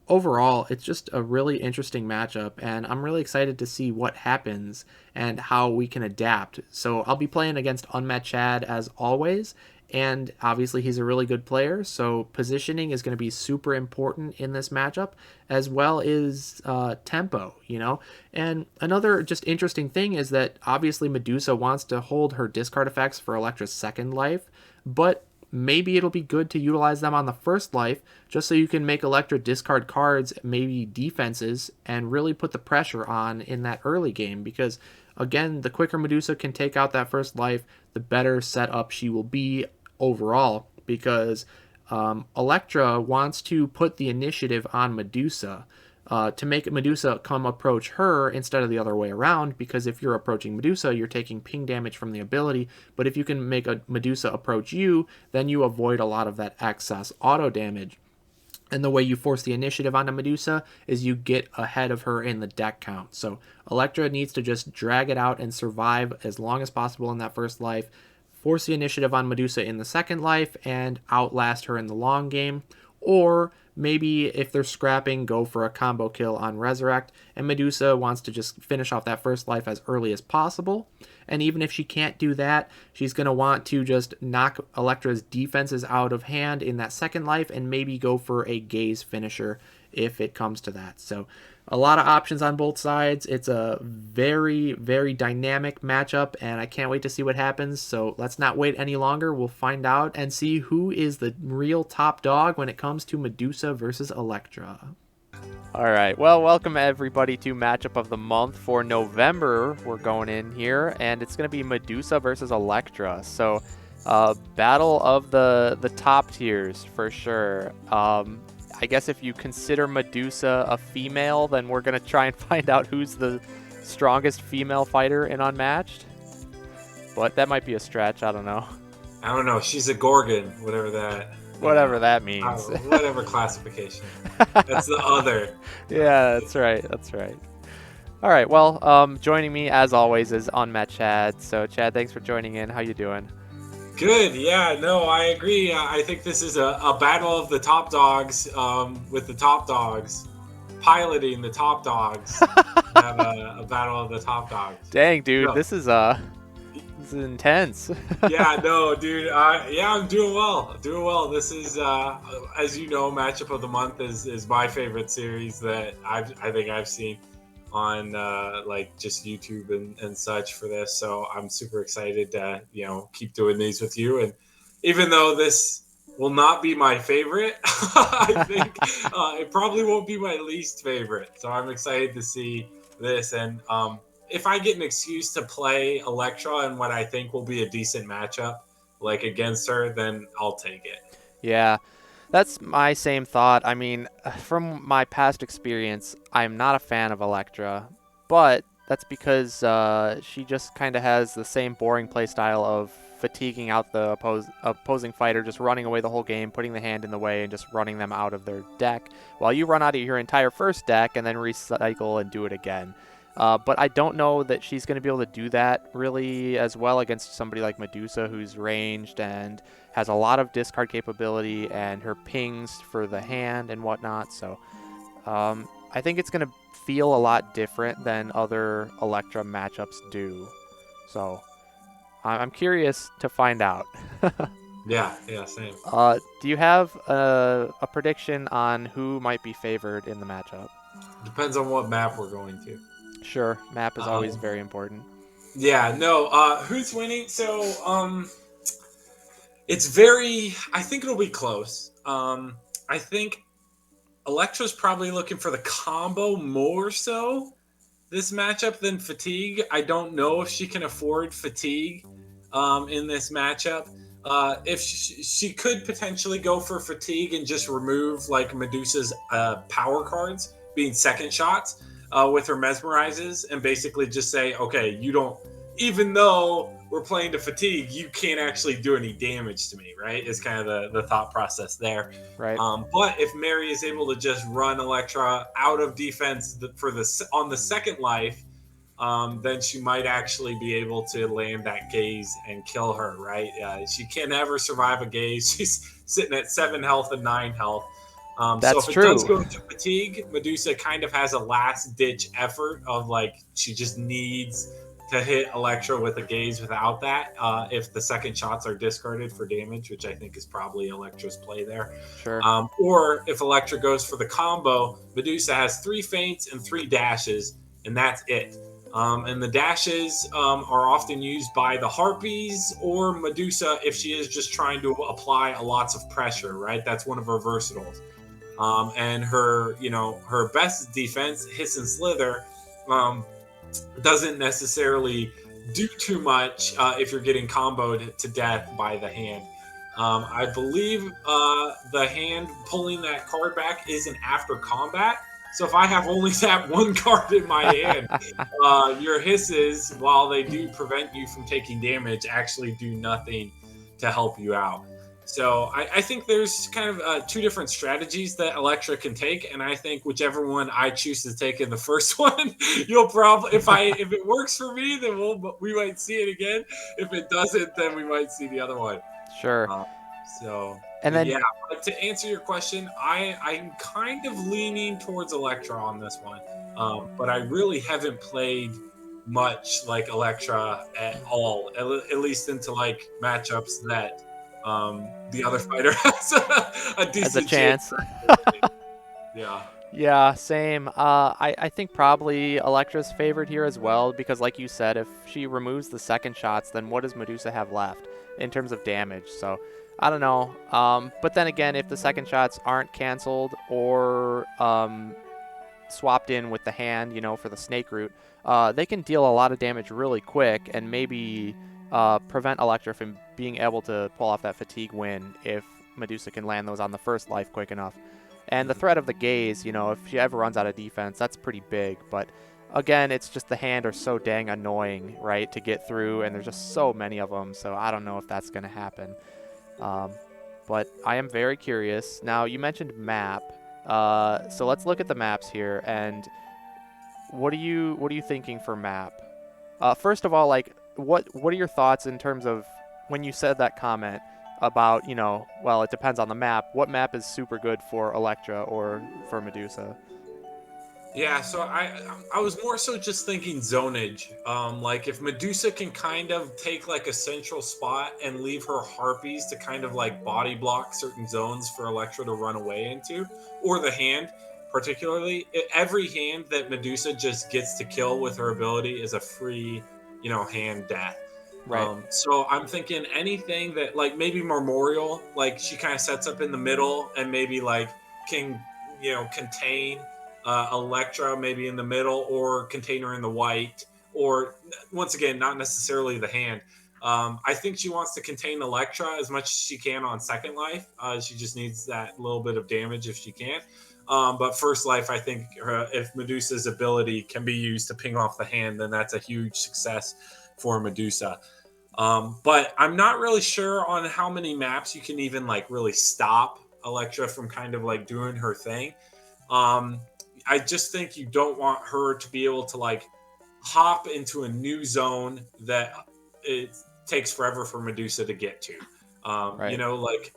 overall, it's just a really interesting matchup, and I'm really excited to see what happens and how we can adapt. So I'll be playing against Unmatchad as always, and obviously he's a really good player, so positioning is going to be super important in this matchup, as well as tempo, And another just interesting thing is that obviously Medusa wants to hold her discard effects for Elektra's second life, but maybe it'll be good to utilize them on the first life, just so you can make Elektra discard cards, maybe defenses, and really put the pressure on in that early game, because again, the quicker Medusa can take out that first life, the better set up she will be overall, because Elektra wants to put the initiative on Medusa, to make Medusa come approach her instead of the other way around, because if you're approaching Medusa, you're taking ping damage from the ability, but if you can make a Medusa approach you, then you avoid a lot of that excess auto damage. And the way you force the initiative onto Medusa is you get ahead of her in the deck count. So Elektra needs to just drag it out and survive as long as possible in that first life, force the initiative on Medusa in the second life, and outlast her in the long game. Or maybe if they're scrapping, go for a combo kill on Resurrect, and Medusa wants to just finish off that first life as early as possible. And even if she can't do that, she's going to want to just knock Elektra's defenses out of hand in that second life and maybe go for a gaze finisher if it comes to that. So a lot of options on both sides. It's a very, very dynamic matchup, and I can't wait to see what happens. So let's not wait any longer. We'll find out and see who is the real top dog when it comes to Medusa versus Elektra. All right, well, welcome everybody to Matchup of the Month for November. We're going in here, and it's going to be Medusa versus Elektra. So, battle of the top tiers for sure. I guess if you consider Medusa a female, then we're going to try and find out who's the strongest female fighter in Unmatched. But that might be a stretch, I don't know. I don't know, she's a Gorgon, whatever that means. Whatever classification. That's the other. Yeah, that's right. All right, well, joining me as always is Unmatchad. So Chad, thanks for joining in. How you doing? Good, yeah, no, I agree. I think this is a battle of the top dogs, with the top dogs piloting the top dogs. Have a battle of the top dogs. Dang, dude, this is intense. Yeah, no, dude. I'm doing well. This is, as you know, Matchup of the Month is my favorite series that I think I've seen on like just YouTube and such for this. So I'm super excited to keep doing these with you. And even though this will not be my favorite, I think it probably won't be my least favorite. So I'm excited to see this. And if I get an excuse to play Elektra in what I think will be a decent matchup, like against her, then I'll take it. Yeah, that's my same thought. I mean, from my past experience, I'm not a fan of Elektra, but that's because she just kind of has the same boring playstyle of fatiguing out the opposing fighter, just running away the whole game, putting the hand in the way, and just running them out of their deck, while you run out of your entire first deck and then recycle and do it again. But I don't know that she's going to be able to do that really as well against somebody like Medusa, who's ranged and has a lot of discard capability and her pings for the hand and whatnot. So I think it's going to feel a lot different than other Elektra matchups do. So I'm curious to find out. Yeah, same. Do you have a prediction on who might be favored in the matchup? Depends on what map we're going to. Sure, map is always Um, very important. yeah, no. Who's winning? So, it's very. I think it'll be close. I think Elektra's probably looking for the combo more so this matchup than fatigue. I don't know if she can afford fatigue in this matchup. If she could potentially go for fatigue and just remove like Medusa's power cards being second shots with her mesmerizes and basically just say, okay, you don't, even though we're playing to fatigue, you can't actually do any damage to me, right? Is kind of the thought process there. Right. But if Mary is able to just run Elektra out of defense for on the second life, then she might actually be able to land that gaze and kill her, right? She can never survive a gaze. She's sitting at 7 health and 9 health. So That's if it does true. go to fatigue, Medusa kind of has a last ditch effort of like she just needs to hit Elektra with a gaze without that. If the second shots are discarded for damage, which I think is probably Elektra's play there. Sure. Or if Elektra goes for the combo, Medusa has 3 feints and 3 dashes, and that's it. And the dashes are often used by the Harpies or Medusa if she is just trying to apply lots of pressure, right? That's one of her versatiles. And her best defense, Hiss and Slither, doesn't necessarily do too much if you're getting comboed to death by the hand. I believe the hand pulling that card back isn't after combat. So if I have only that one card in my hand, your hisses, while they do prevent you from taking damage, actually do nothing to help you out. So I think there's kind of 2 different strategies that Elektra can take, and I think whichever one I choose to take in the first one, you'll probably if it works for me, then we might see it again. If it doesn't, then we might see the other one. Sure. Uh, so And then yeah, but to answer your question, I'm kind of leaning towards Elektra on this one, but I really haven't played much like Elektra at all, at least into like matchups that the other fighter has a as a decent chance. chance. Yeah. Yeah, same. I think probably Elektra's favored here as well because, like you said, if she removes the second shots, then what does Medusa have left in terms of damage? So I don't know. But then again, if the second shots aren't canceled or swapped in with the hand, for the snake root, they can deal a lot of damage really quick and maybe prevent Elektra from being able to pull off that fatigue win if Medusa can land those on the first life quick enough. And the threat of the gaze, if she ever runs out of defense, that's pretty big. But again, it's just the hand are so dang annoying, right, to get through, and there's just so many of them. So I don't know if that's going to happen. But I am very curious. Now, you mentioned map. So let's look at the maps here. And what are you thinking for map? First of all, like, what are your thoughts in terms of when you said that comment about, well, it depends on the map. What map is super good for Elektra or for Medusa? Yeah, so I was more so just thinking zonage. Like if Medusa can kind of take like a central spot and leave her harpies to kind of like body block certain zones for Elektra to run away into, or the hand particularly, every hand that Medusa just gets to kill with her ability is a free, hand death. Right. So I'm thinking anything that like maybe Memorial, like she kind of sets up in the middle and maybe like can contain Elektra maybe in the middle or container in the white, or once again, not necessarily the hand. I think she wants to contain Elektra as much as she can on second life. She just needs that little bit of damage if she can. But first life, I think if Medusa's ability can be used to ping off the hand, then that's a huge success for Medusa. But I'm not really sure on how many maps you can even like really stop Elektra from kind of like doing her thing. I just think you don't want her to be able to like hop into a new zone that it takes forever for Medusa to get to. Right.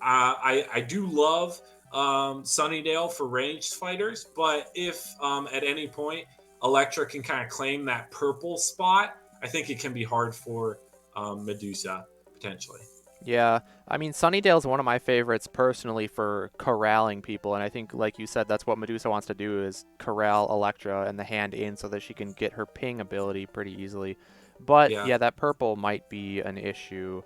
I do love Sunnydale for ranged fighters, but if at any point Elektra can kind of claim that purple spot, I think it can be hard for Medusa potentially. Yeah, I mean, Sunnydale's one of my favorites personally for corralling people, and I think, like you said, that's what Medusa wants to do is corral Elektra and the hand in so that she can get her ping ability pretty easily. But Yeah. yeah, that purple might be an issue.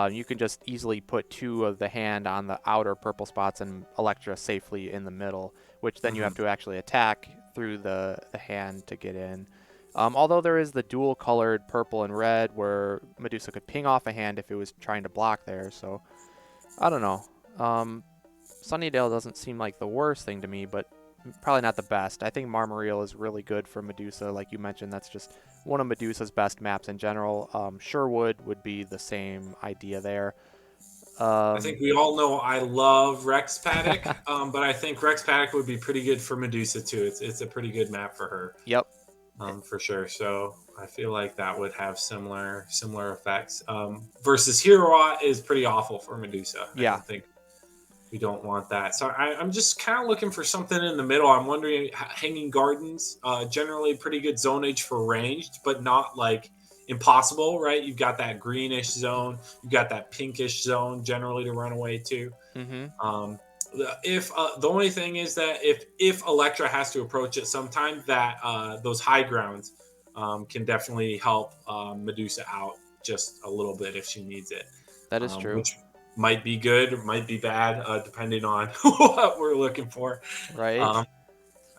You can just easily put 2 of the hand on the outer purple spots and Elektra safely in the middle, which then you have to actually attack through the hand to get in. Although there is the dual colored purple and red where Medusa could ping off a hand if it was trying to block there. So I don't know. Sunnydale doesn't seem like the worst thing to me, but probably not the best. I think Marmoreal is really good for Medusa. Like you mentioned, that's just one of Medusa's best maps in general. Sherwood would be the same idea there. I think we all know I love Rex Paddock, but I think Rex Paddock would be pretty good for Medusa too. It's a pretty good map for her. Yep. For sure. So I feel like that would have similar effects. Versus Hiroa is pretty awful for Medusa. Yeah. I don't think we don't want that. So I'm just kind of looking for something in the middle. I'm wondering Hanging Gardens, generally pretty good zonage for ranged, but not like impossible, right? You've got that greenish zone, you've got that pinkish zone generally to run away to. If the only thing is that if Elektra has to approach it sometime, that those high grounds can definitely help Medusa out just a little bit if she needs it. That is true. Which might be good, might be bad, depending on what we're looking for. Right.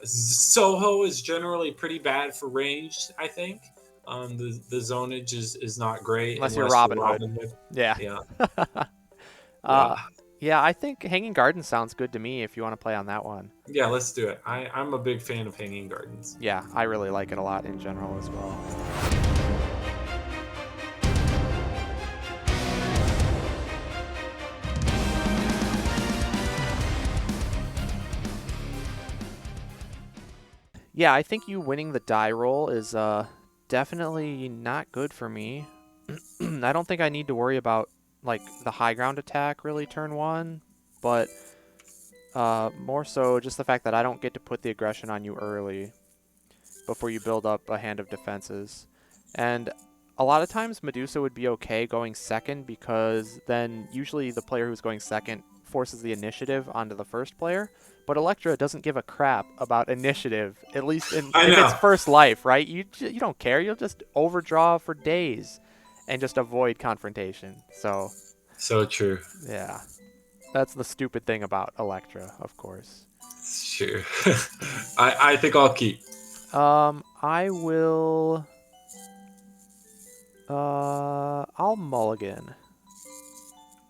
Soho is generally pretty bad for ranged, I think. The zonage is not great Unless you're Robin Hood. Yeah. Yeah. Yeah, I think Hanging Gardens sounds good to me if you want to play on that one. Yeah, let's do it. I'm a big fan of Hanging Gardens. Yeah, I really like it a lot in general as well. Yeah, I think you winning the die roll is definitely not good for me. I don't think I need to worry about like the high ground attack really turn 1, but more so just the fact that I don't get to put the aggression on you early before you build up a hand of defenses. And a lot of times Medusa would be okay going second because then usually the player who's going second forces the initiative onto the first player. But Elektra doesn't give a crap about initiative, at least in its first life, right? You don't care. You'll just overdraw for days and just avoid confrontation. So true. Yeah. That's the stupid thing about Elektra, of course. Sure. I think I'll keep. I will... I'll mulligan.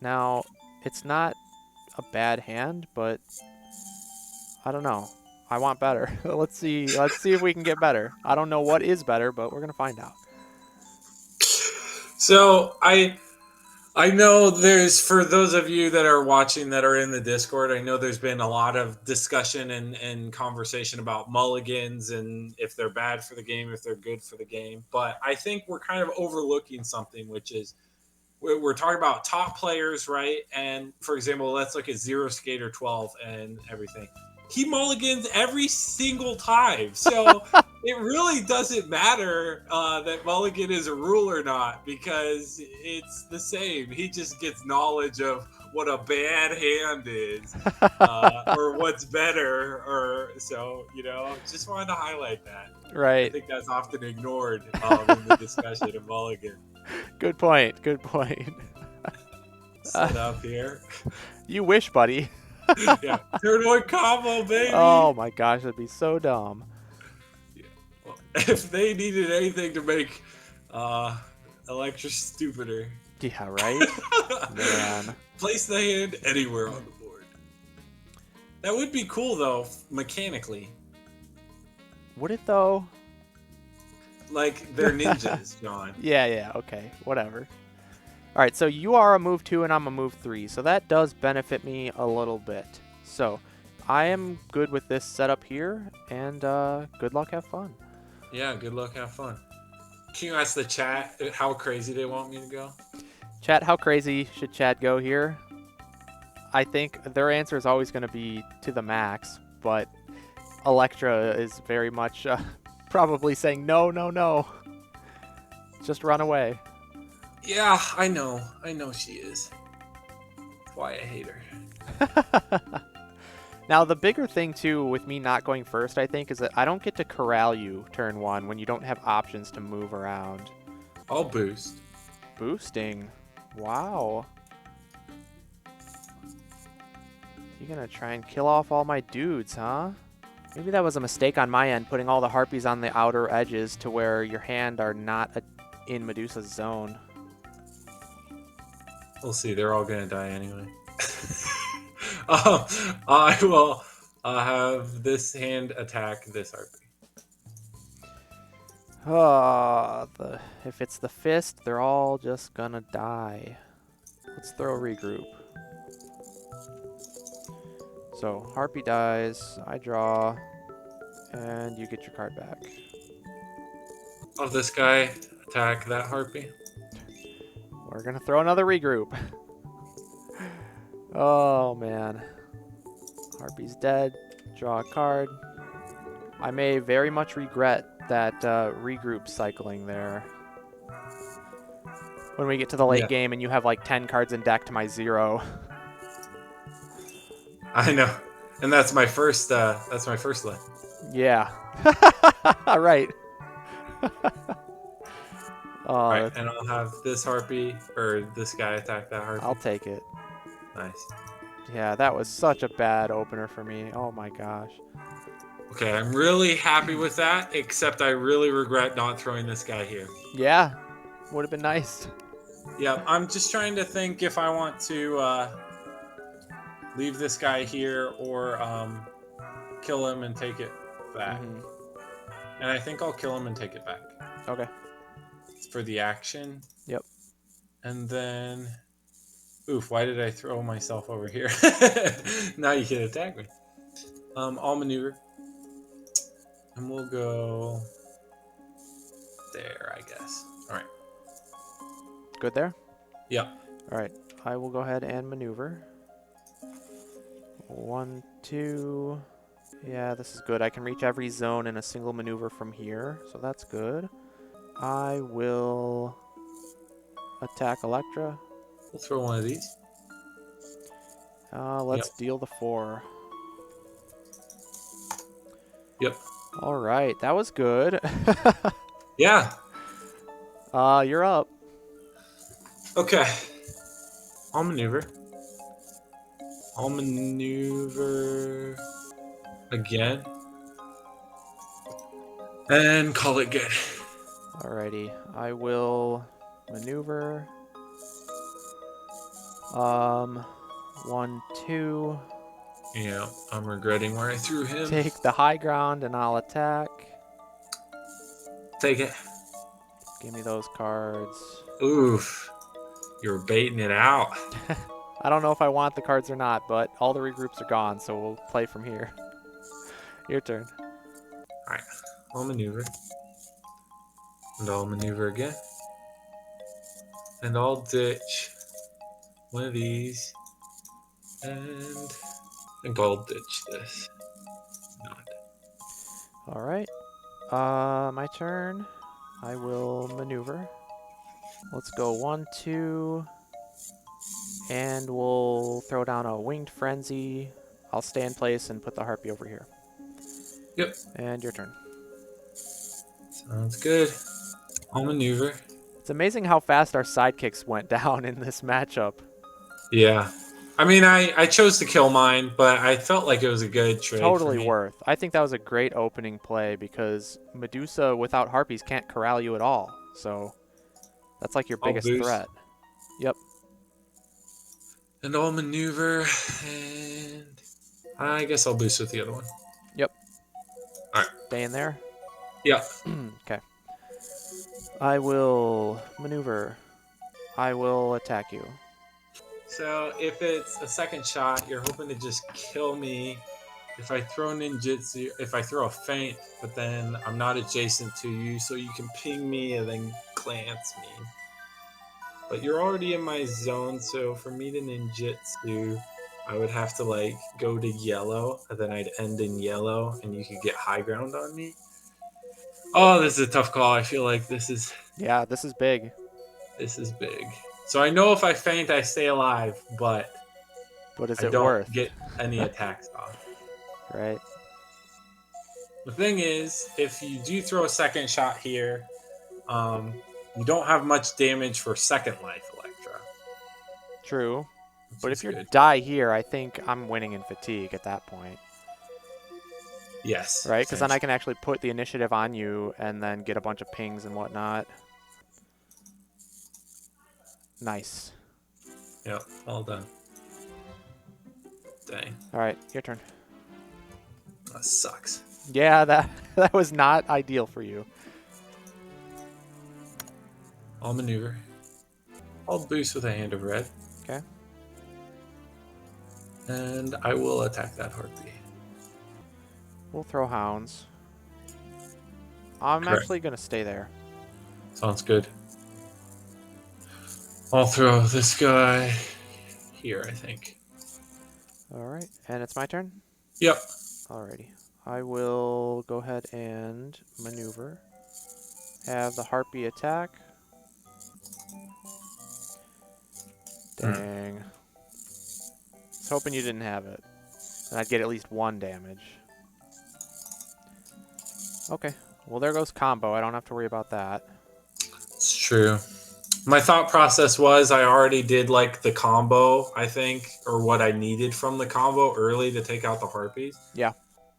Now, it's not a bad hand, but I don't know. I want better. Let's see if we can get better. I don't know what is better, but we're gonna find out. So I know there's, for those of you that are watching that are in the Discord, I know there's been a lot of discussion and conversation about mulligans and if they're bad for the game, if they're good for the game. But I think we're kind of overlooking something, which is we're talking about top players, right? And for example, let's look at Zero Skater 12 and everything. He mulligans every single time. So it really doesn't matter that mulligan is a rule or not because it's the same. He just gets knowledge of what a bad hand is or what's better. Or so, just wanted to highlight that. Right. I think that's often ignored in the discussion of mulligan. Good point. Set up here. You wish, buddy. Yeah, turn one combo, baby. Oh my gosh, that'd be so dumb. Yeah. Well, if they needed anything to make Elektra stupider. Yeah, right? Man. Place the hand anywhere on the board. That would be cool, though, mechanically. Would it, though? Like, they're ninjas, John. Yeah, okay, whatever. Alright, so you are a move 2 and I'm a move 3, so that does benefit me a little bit. So, I am good with this setup here, and good luck, have fun. Yeah, good luck, have fun. Can you ask the chat how crazy they want me to go? Chat, how crazy should Chad go here? I think their answer is always going to be to the max, but Elektra is very much probably saying no. Just run away. Yeah, I know. I know she is. That's why I hate her. Now, the bigger thing, too, with me not going first, I think, is that I don't get to corral you turn 1 when you don't have options to move around. I'll boost. Boosting. Wow. You're gonna try and kill off all my dudes, huh? Maybe that was a mistake on my end, putting all the harpies on the outer edges to where your hand are not in Medusa's zone. We'll see. They're all gonna die anyway. I will have this hand attack this harpy. If it's the fist, they're all just gonna die. Let's throw a regroup. So, harpy dies, I draw, and you get your card back. I'll have this guy attack that harpy. We're gonna throw another regroup. Oh, man. Harpy's dead. Draw a card. I may very much regret that regroup cycling there. When we get to the late game and you have like 10 cards in deck to my 0. I know. And that's my first line. Yeah. Right. Right, and I'll have this harpy or this guy attack that harpy. I'll take it. Nice. Yeah, that was such a bad opener for me. Oh my gosh. Okay, I'm really happy with that, except I really regret not throwing this guy here. Yeah, would have been nice. Yeah, I'm just trying to think if I want to leave this guy here or kill him and take it back. And I think I'll kill him and take it back. Okay. It's for the action. Yep. And then... Oof, why did I throw myself over here? Now you can attack me. I'll maneuver. And we'll go... there, I guess. Alright. Good there? Yep. Alright, I will go ahead and maneuver. 1, 2... Yeah, this is good. I can reach every zone in a single maneuver from here, so that's good. I will attack Elektra. We'll throw one of these. Let's deal the 4. Yep. All right, that was good. Yeah. You're up. Okay. I'll maneuver. I'll maneuver again. And call it good. Alrighty, I will maneuver. 1, 2. Yeah, I'm regretting where I threw him. Take the high ground and I'll attack. Take it. Give me those cards. Oof. You're baiting it out. I don't know if I want the cards or not, but all the regroups are gone, so we'll play from here. Your turn. Alright, I'll maneuver. And I'll maneuver again. And I'll ditch one of these. And I think I'll ditch this. Not. Alright. My turn. I will maneuver. Let's go 1, 2. And we'll throw down a Winged Frenzy. I'll stay in place and put the Harpy over here. Yep. And your turn. Sounds good. I'll maneuver. It's amazing how fast our sidekicks went down in this matchup. Yeah. I mean, I chose to kill mine, but I felt like it was a good trade. Totally for me. worth. I think that was a great opening play because Medusa without Harpies can't corral you at all. So that's like your biggest threat. Yep. And I'll maneuver, and I guess I'll boost with the other one. Yep. All right. Stay in there? Yeah. Okay. I will maneuver. I will attack you. So if it's a second shot, you're hoping to just kill me. If I throw ninjutsu, if I throw a feint, but then I'm not adjacent to you, so you can ping me and then glance me. But you're already in my zone, so for me to ninjutsu, I would have to like go to yellow, and then I'd end in yellow, and you could get high ground on me. Oh, this is a tough call. I feel like this is... Yeah, this is big. This is big. So I know if I faint, I stay alive, but What is I it don't worth? get any attacks off. Right. The thing is, if you do throw a second shot here, you don't have much damage for second life, Elektra. True. But if you good. die here, I think I'm winning in fatigue at that point. Yes. Right? Because then I can actually put the initiative on you and then get a bunch of pings and whatnot. Nice. Yep, all done. Dang. All right, your turn. That sucks. Yeah, that was not ideal for you. I'll maneuver. I'll boost with a hand of red. Okay. And I will attack that harpy. We'll throw hounds. I'm Correct. actually going to stay there. Sounds good. I'll throw this guy here, I think. All right, and it's my turn? Yep. Alrighty. I will go ahead and maneuver. Have the harpy attack. Dang. I was hoping you didn't have it. And I'd get at least 1 damage. Okay. Well, there goes combo. I don't have to worry about that. It's true. My thought process was I already did like the combo, I think, or what I needed from the combo early to take out the harpies. Yeah.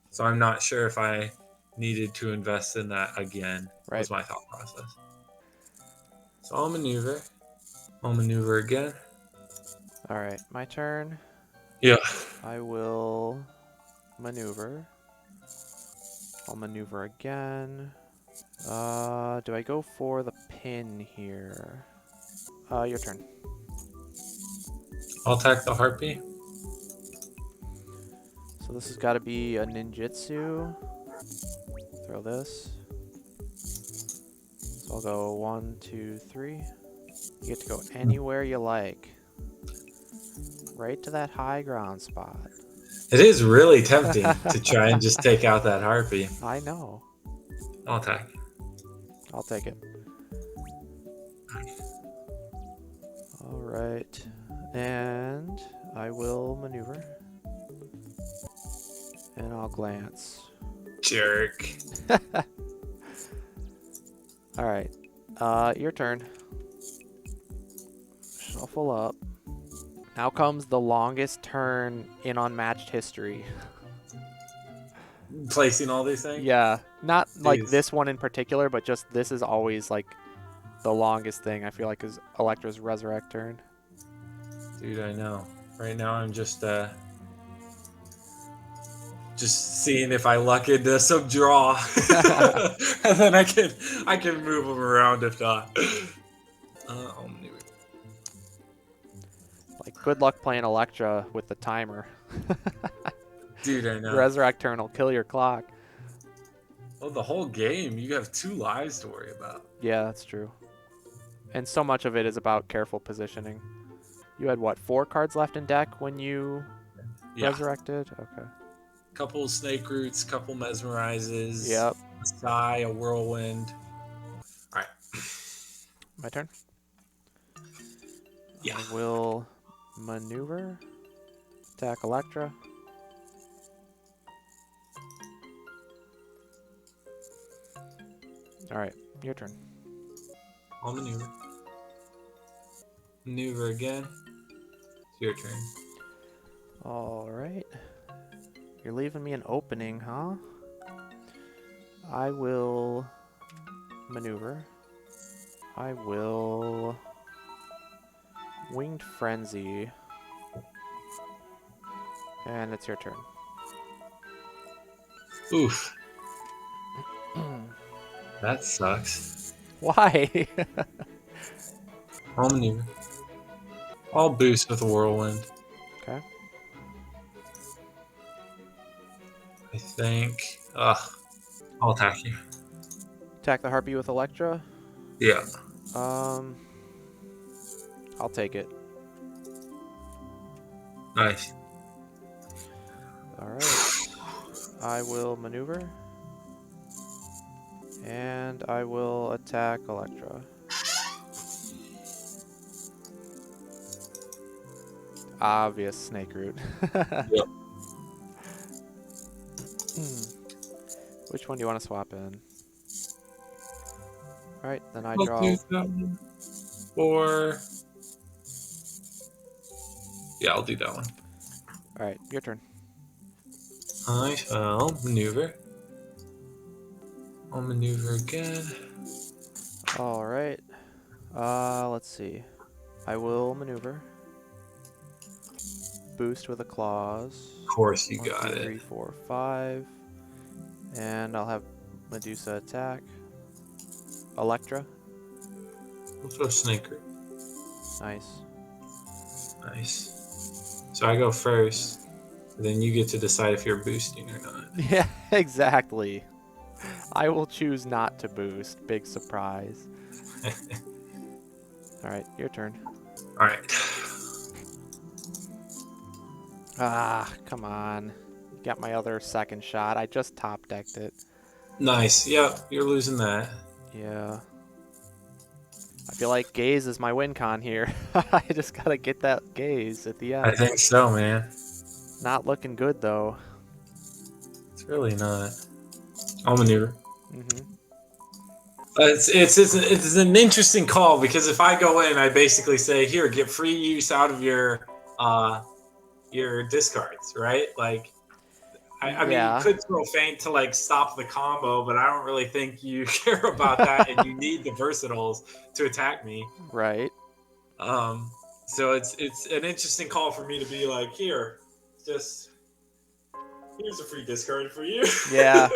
So I'm not sure if I needed to invest in that again. Right. Was my thought process. So I'll maneuver. I'll maneuver again. Alright, my turn. Yeah. I will maneuver. I'll maneuver again. Do I go for the pin here? Your turn. I'll attack the harpy. So this has got to be a ninjutsu. Throw this. So I'll go 1, 2, 3. You get to go anywhere you like. Right to that high ground spot. It is really tempting to try and just take out that harpy. I know. I'll attack. I'll take it. Alright. And I will maneuver. And I'll glance. Jerk. Alright. Your turn. Shuffle up. Now comes the longest turn in Unmatched history. Placing all these things? Yeah. Not like Jeez. this one in particular, but just this is always like the longest thing, I feel like, is Elektra's Resurrect turn. Dude, I know. Right now I'm just seeing if I luck into some draw. And then I can move them around if not. I'll maneuver. Like, good luck playing Elektra with the timer. Dude, I know. Resurrect turn will kill your clock. Oh, the whole game, you have 2 lives to worry about. Yeah, that's true. And so much of it is about careful positioning. You had, what, 4 cards left in deck when you resurrected? Okay. Couple snake roots, couple mesmerizes. Yep. A sigh, a whirlwind. Alright. My turn? Yeah. I will maneuver. Attack Elektra. Alright, your turn. I'll maneuver. Maneuver again. It's your turn. Alright. You're leaving me an opening, huh? I will maneuver. I will Winged Frenzy. And it's your turn. Oof. That sucks. Why? I'll maneuver. I'll boost with a whirlwind. Okay. I think. I'll attack you. Attack the Harpy with Elektra. Yeah. I'll take it. Nice. Alright. I will maneuver. And I will attack Elektra. obvious snake root. Yep. Which one do you want to swap in? Alright, then I I'll draw. do that one. Or yeah, I'll do that one. Alright, your turn. I shall maneuver. I'll maneuver again. Alright. Let's see. I will maneuver. Boost with a clause. Of course, you 1, got 2, it. 3, 4, 5. And I'll have Medusa attack. Elektra. We'll throw snake root. Nice. Nice. So I go first. Then you get to decide if you're boosting or not. Yeah, exactly. I will choose not to boost. Big surprise. Alright, your turn. All right. Ah, come on. Got my other second shot. I just top decked it. Nice. Yep, you're losing that. Yeah. I feel like gaze is my win con here. I just gotta get that gaze at the I end. think so, man. Not looking good though. It's really not. I'll maneuver. Mm-hmm. It's an interesting call because if I go in, I basically say, "Here, get free use out of your discards," right? Like, I mean, you Yeah. could throw feint to like stop the combo, but I don't really think you care about that, and you need the versatiles to attack me. Right. So it's an interesting call for me to be like, "Here, just here's a free discard for you." Yeah.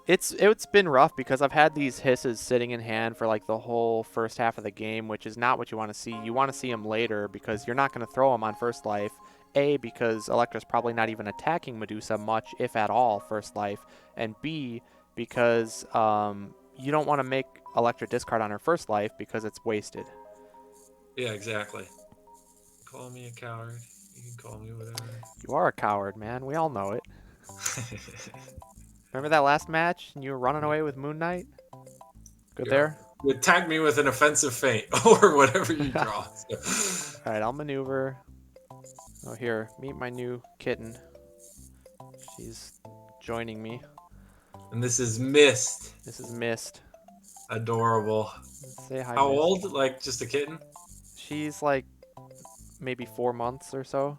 It's been rough because I've had these hisses sitting in hand for like the whole first half of the game, which is not what you want to see. You want to see them later because you're not going to throw them on first life. A, because Elektra's probably not even attacking Medusa much, if at all, first life. And B, because you don't want to make Elektra discard on her first life because it's wasted. Yeah, exactly. Call me a coward. You can call me whatever. You are a coward, man. We all know it. Remember that last match and you were running away with Moon Knight? Good Yeah. there? You attack me with an offensive feint or whatever you draw. Alright, I'll maneuver. Oh, here. Meet my new kitten. She's joining me. And this is Mist. This is Mist. Adorable. Say hi, How Mist. old? Like just a kitten? She's like maybe 4 months or so.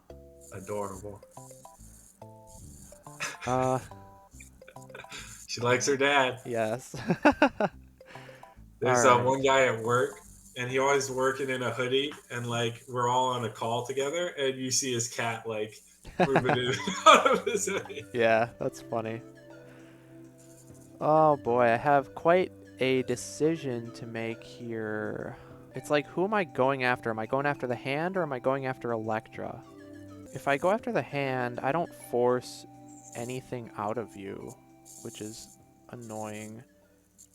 Adorable. Yes. She likes her dad. There's Alright. one guy at work, and he always working in a hoodie, and like we're all on a call together, and you see his cat like moving in and out of his hoodie. Yeah, that's funny. Oh boy, I have quite a decision to make here. It's like, who am I going after? Am I going after the hand or am I going after Elektra? If I go after the hand, I don't force anything out of you, which is annoying.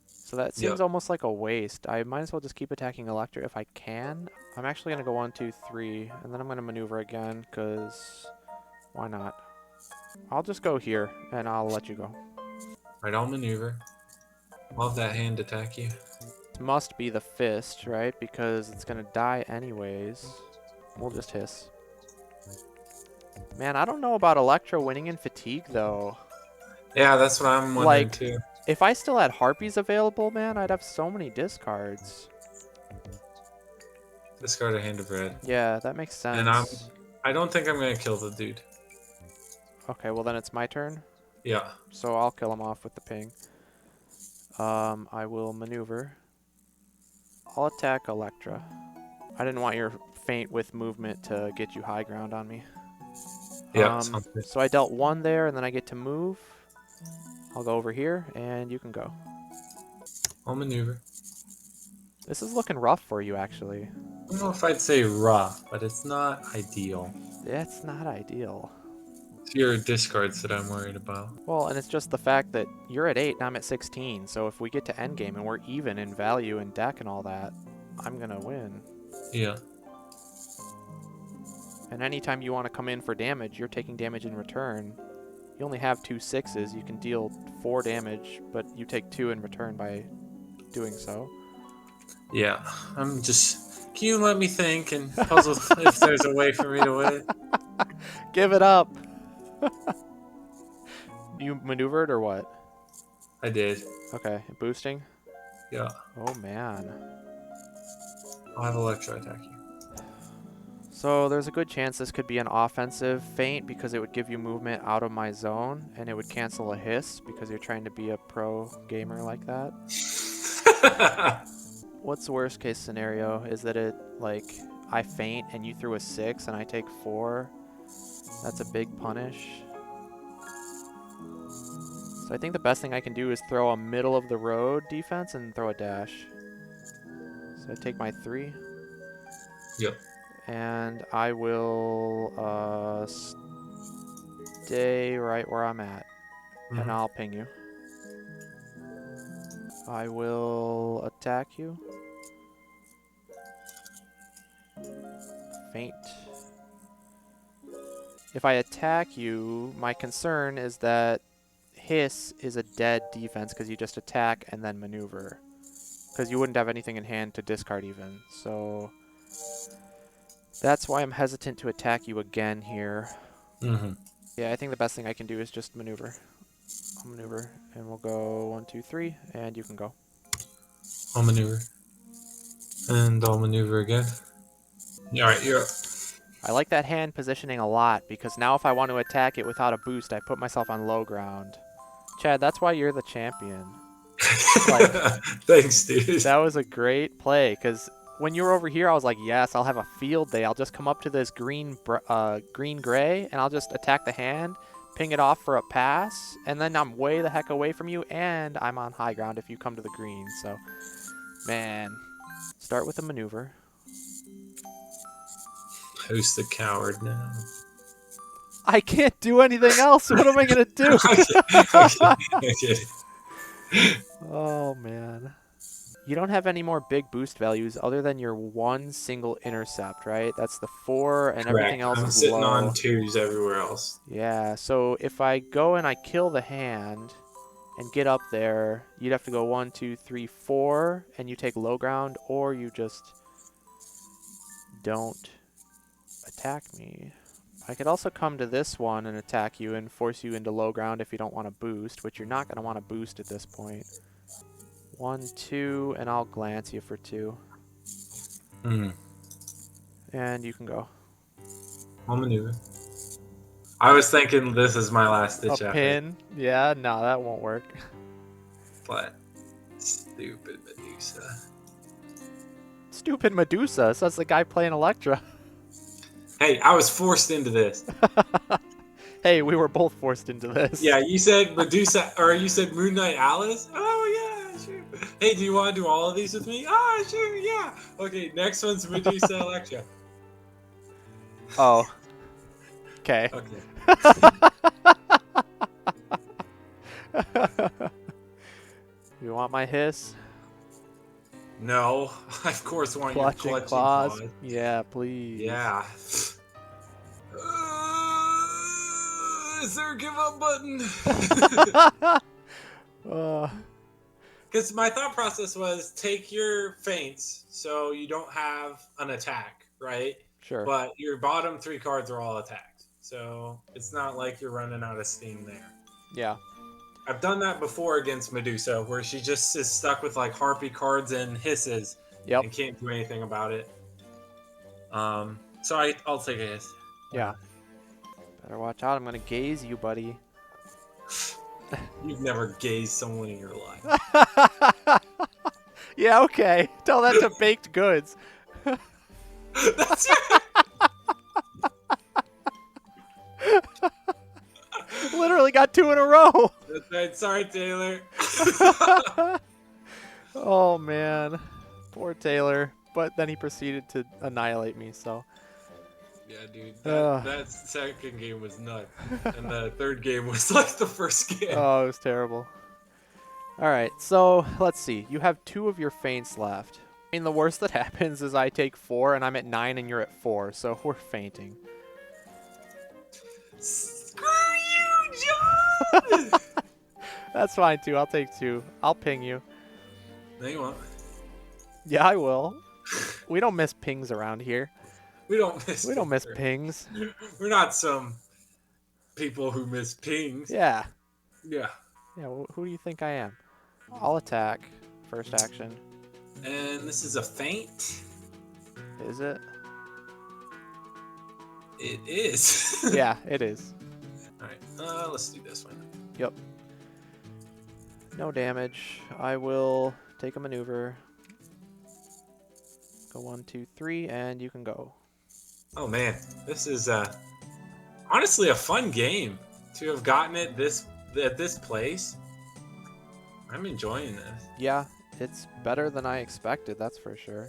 So that seems almost like a waste. I might as well just keep attacking Elektra if I can. I'm actually going to go 1, 2, 3, and then I'm going to maneuver again, because why not? I'll just go here, and I'll let you go. Right, I'll maneuver. I'll have that hand attack you. It must be the fist, right? Because it's going to die anyways. We'll just hiss. Man, I don't know about Elektra winning in fatigue, though. Yeah, that's what I'm wondering too. If I still had Harpies available, man, I'd have so many discards. Discard a hand of red. Yeah, that makes sense. And I don't think I'm gonna kill the dude. Okay, well then it's my turn. Yeah. So I'll kill him off with the ping. I will maneuver. I'll attack Elektra. I didn't want your feint with movement to get you high ground on me. Yeah. Sounds good. So I dealt 1 there, and then I get to move. I'll go over here, and you can go. I'll maneuver. This is looking rough for you, actually. I don't know if I'd say rough, but it's not ideal. It's not ideal. It's your discards that I'm worried about. Well, and it's just the fact that you're at 8 and I'm at 16, so if we get to endgame and we're even in value and deck and all that, I'm gonna win. Yeah. And anytime you want to come in for damage, you're taking damage in return. You only have 2 6s, you can deal 4 damage, but you take 2 in return by doing so. Yeah, I'm just. Can you let me think and puzzle if there's a way for me to win? Give it up. You maneuvered or what? I did. Okay, boosting. Yeah. Oh man. I'll have Elektra attack you. So there's a good chance this could be an offensive feint because it would give you movement out of my zone, and it would cancel a hiss because you're trying to be a pro gamer like that. What's the worst case scenario? Is that it, like, I feint and you threw a 6 and I take 4? That's a big punish. So I think the best thing I can do is throw a middle of the road defense and throw a dash. So I take my 3. Yep. And I will stay right where I'm at. And I'll ping you. I will attack you. Feint. If I attack you, my concern is that hiss is a dead defense because you just attack and then maneuver. Because you wouldn't have anything in hand to discard even. So that's why I'm hesitant to attack you again here. Yeah, I think the best thing I can do is just maneuver. I'll maneuver, and we'll go 1, 2, 3, and you can go. I'll maneuver. And I'll maneuver again. Alright, you're up. I like that hand positioning a lot, because now if I want to attack it without a boost, I put myself on low ground. Chad, that's why you're the champion. Like, thanks, dude. That was a great play, because when you were over here, I was like, yes, I'll have a field day. I'll just come up to this green-gray, and I'll just attack the hand, ping it off for a pass, and then I'm way the heck away from you, and I'm on high ground if you come to the green. So, man, start with a maneuver. Who's the coward now? I can't do anything else. What am I going to do? Okay. Oh, man. You don't have any more big boost values other than your one single intercept, right? That's the 4, and Correct. everything else I'm is sitting low. on 2s everywhere else. Yeah, so if I go and I kill the hand and get up there, you'd have to go 1, 2, 3, 4, and you take low ground, or you just don't attack me. I could also come to this one and attack you and force you into low ground if you don't want to boost, which you're not going to want to boost at this point. 1, 2, and I'll glance you for 2. And you can go. I'll maneuver. I was thinking this is my last ditch effort. A pin? Yeah, no, that won't work. But stupid Medusa. Stupid Medusa. So that's the guy playing Elektra. Hey, I was forced into this. Hey, we were both forced into this. Yeah, you said Medusa, or you said Moon Knight Alice? Oh, yeah, sure. Hey, do you want to do all of these with me? Ah, sure, yeah. Okay, next one's Medusa Elektra. Oh. Okay. Okay. You want my hiss? No, I of course want your Clutching clutching claws? claws. Yeah, please. Yeah. Is there a give up button? Because my thought process was take your feints so you don't have an attack, right? Sure. But your bottom 3 cards are all attacked. So it's not like you're running out of steam there. Yeah. I've done that before against Medusa, where she just is stuck with like harpy cards and hisses and can't do anything about it. So I'll take a hiss. Yeah. Better watch out. I'm going to gaze you, buddy. You've never gazed someone in your life. Yeah, okay. Tell that to Baked Goods. That's right. Literally got 2 in a row. That's right. Sorry, Taylor. Oh, man. Poor Taylor. But then he proceeded to annihilate me, so. Yeah, dude. That second game was nuts. And the third game was like the first game. Oh, it was terrible. Alright, so let's see. You have 2 of your feints left. I mean, the worst that happens is I take 4 and I'm at 9 and you're at 4, so we're fainting. Screw you, John! That's fine, too. I'll take 2. I'll ping you. No, you won't. Yeah, I will. We don't miss pings around here. We don't miss. We don't miss pings. We're not some people who miss pings. Yeah. Yeah. Yeah, who do you think I am? I'll attack. First action. And this is a feint. Is it? It is. Yeah, it is. All right. Let's do this one. Yep. No damage. I will take a maneuver. Go 1, 2, 3, and you can go. Oh man, this is honestly a fun game to have gotten it at this place. I'm enjoying this. Yeah, it's better than I expected, that's for sure.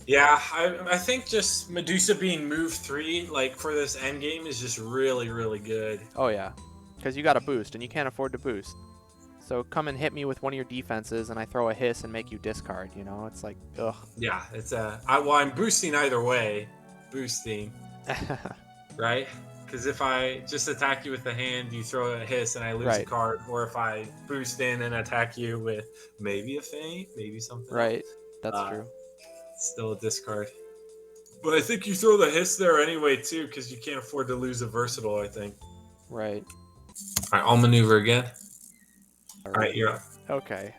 Yeah, I think just Medusa being move 3 like for this end game is just really really good. Oh yeah, because you got a boost and you can't afford to boost. So come and hit me with one of your defenses and I throw a hiss and make you discard, you know? It's like, ugh. Yeah, it's I'm boosting either way. Boosting, right? Because if I just attack you with the hand, you throw a hiss and I lose a Right. card. Or if I boost in and attack you with maybe a feint, maybe something Right, else, that's true. it's still a discard. But I think you throw the hiss there anyway, too, because you can't afford to lose a versatile, I think. Right. All right, I'll maneuver again. All right, you're up. Okay.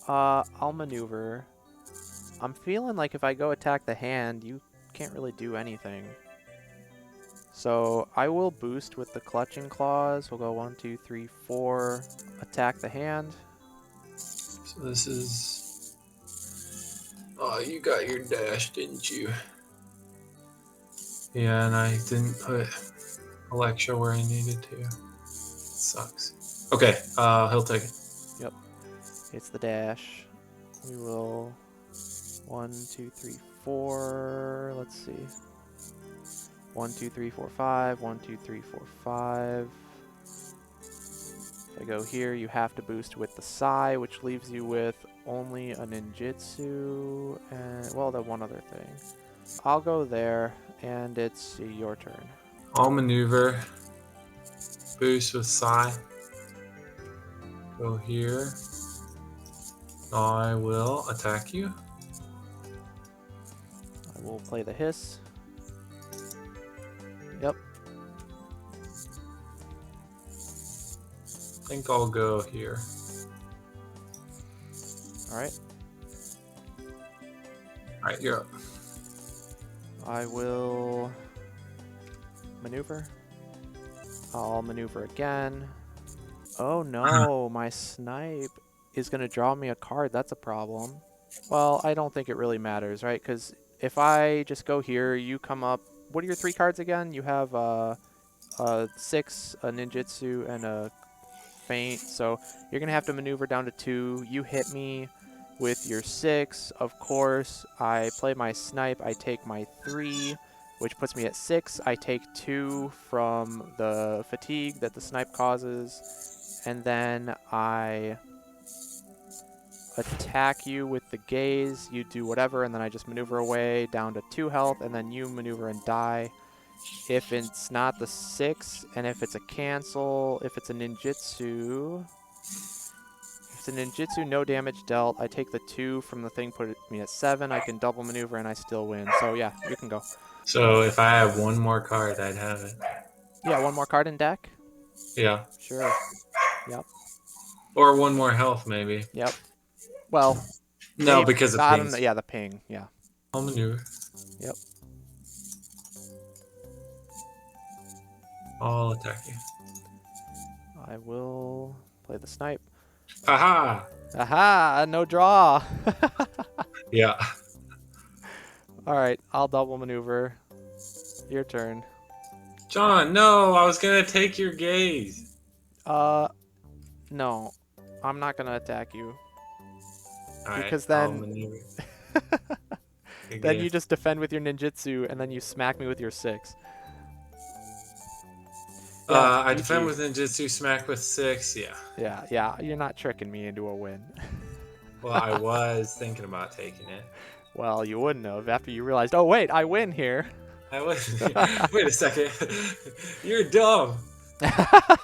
I'll maneuver. I'm feeling like if I go attack the hand, you can't really do anything. So I will boost with the clutching claws. We'll go 1, 2, 3, 4. Attack the hand. So this is... Oh, you got your dash, didn't you? Yeah, and I didn't put Elektra where I needed to. Sucks. Okay, he'll take it. Yep. It's the dash. We will 1, 2, 3, 4. Let's see. 1, 2, 3, 4, 5. 1, 2, 3, 4, 5. If I go here, you have to boost with the Sai, which leaves you with only a ninjutsu and, well, the one other thing. I'll go there, and it's your turn. I'll maneuver. Boost with Sai. Go here. I will attack you. I will play the hiss. Yep. I think I'll go here. Alright. Alright, you're up. I will maneuver. I'll maneuver again. Oh no, my snipe is going to draw me a card. That's a problem. Well, I don't think it really matters, right? Because if I just go here, you come up. What are your 3 cards again? You have a 6, a ninjutsu, and a feint. So you're going to have to maneuver down to 2. You hit me with your 6. Of course, I play my snipe. I take my 3, which puts me at 6. I take 2 from the fatigue that the snipe causes. And then I attack you with the gaze. You do whatever, and then I just maneuver away down to 2 health, and then you maneuver and die. If it's not the 6, and if it's a cancel, if it's a ninjutsu... If it's a ninjutsu, no damage dealt. I take the 2 from the thing, put me at 7. I can double maneuver, and I still win. So yeah, you can go. So if I have one more card, I'd have it. Yeah, one more card in deck? Yeah. Sure. Yep. Or one more health, maybe. Yep. Well, No, maybe, because of I don't pings. know. Yeah, the ping. Yeah. I'll maneuver. Yep. I'll attack you. I will play the snipe. Aha! Aha! No draw. Yeah. All right, I'll double maneuver. Your turn. John, no, I was gonna take your gaze. No, I'm not gonna attack you. Alright, Because I'll then- maneuver. Then you just defend with your ninjutsu, and then you smack me with your 6. I GG. defend with ninjutsu, smack with 6, yeah. Yeah, you're not tricking me into a win. Well, I was thinking about taking it. Well, you wouldn't have after you realized, oh wait, I win here. I was. Wait a second. You're dumb. I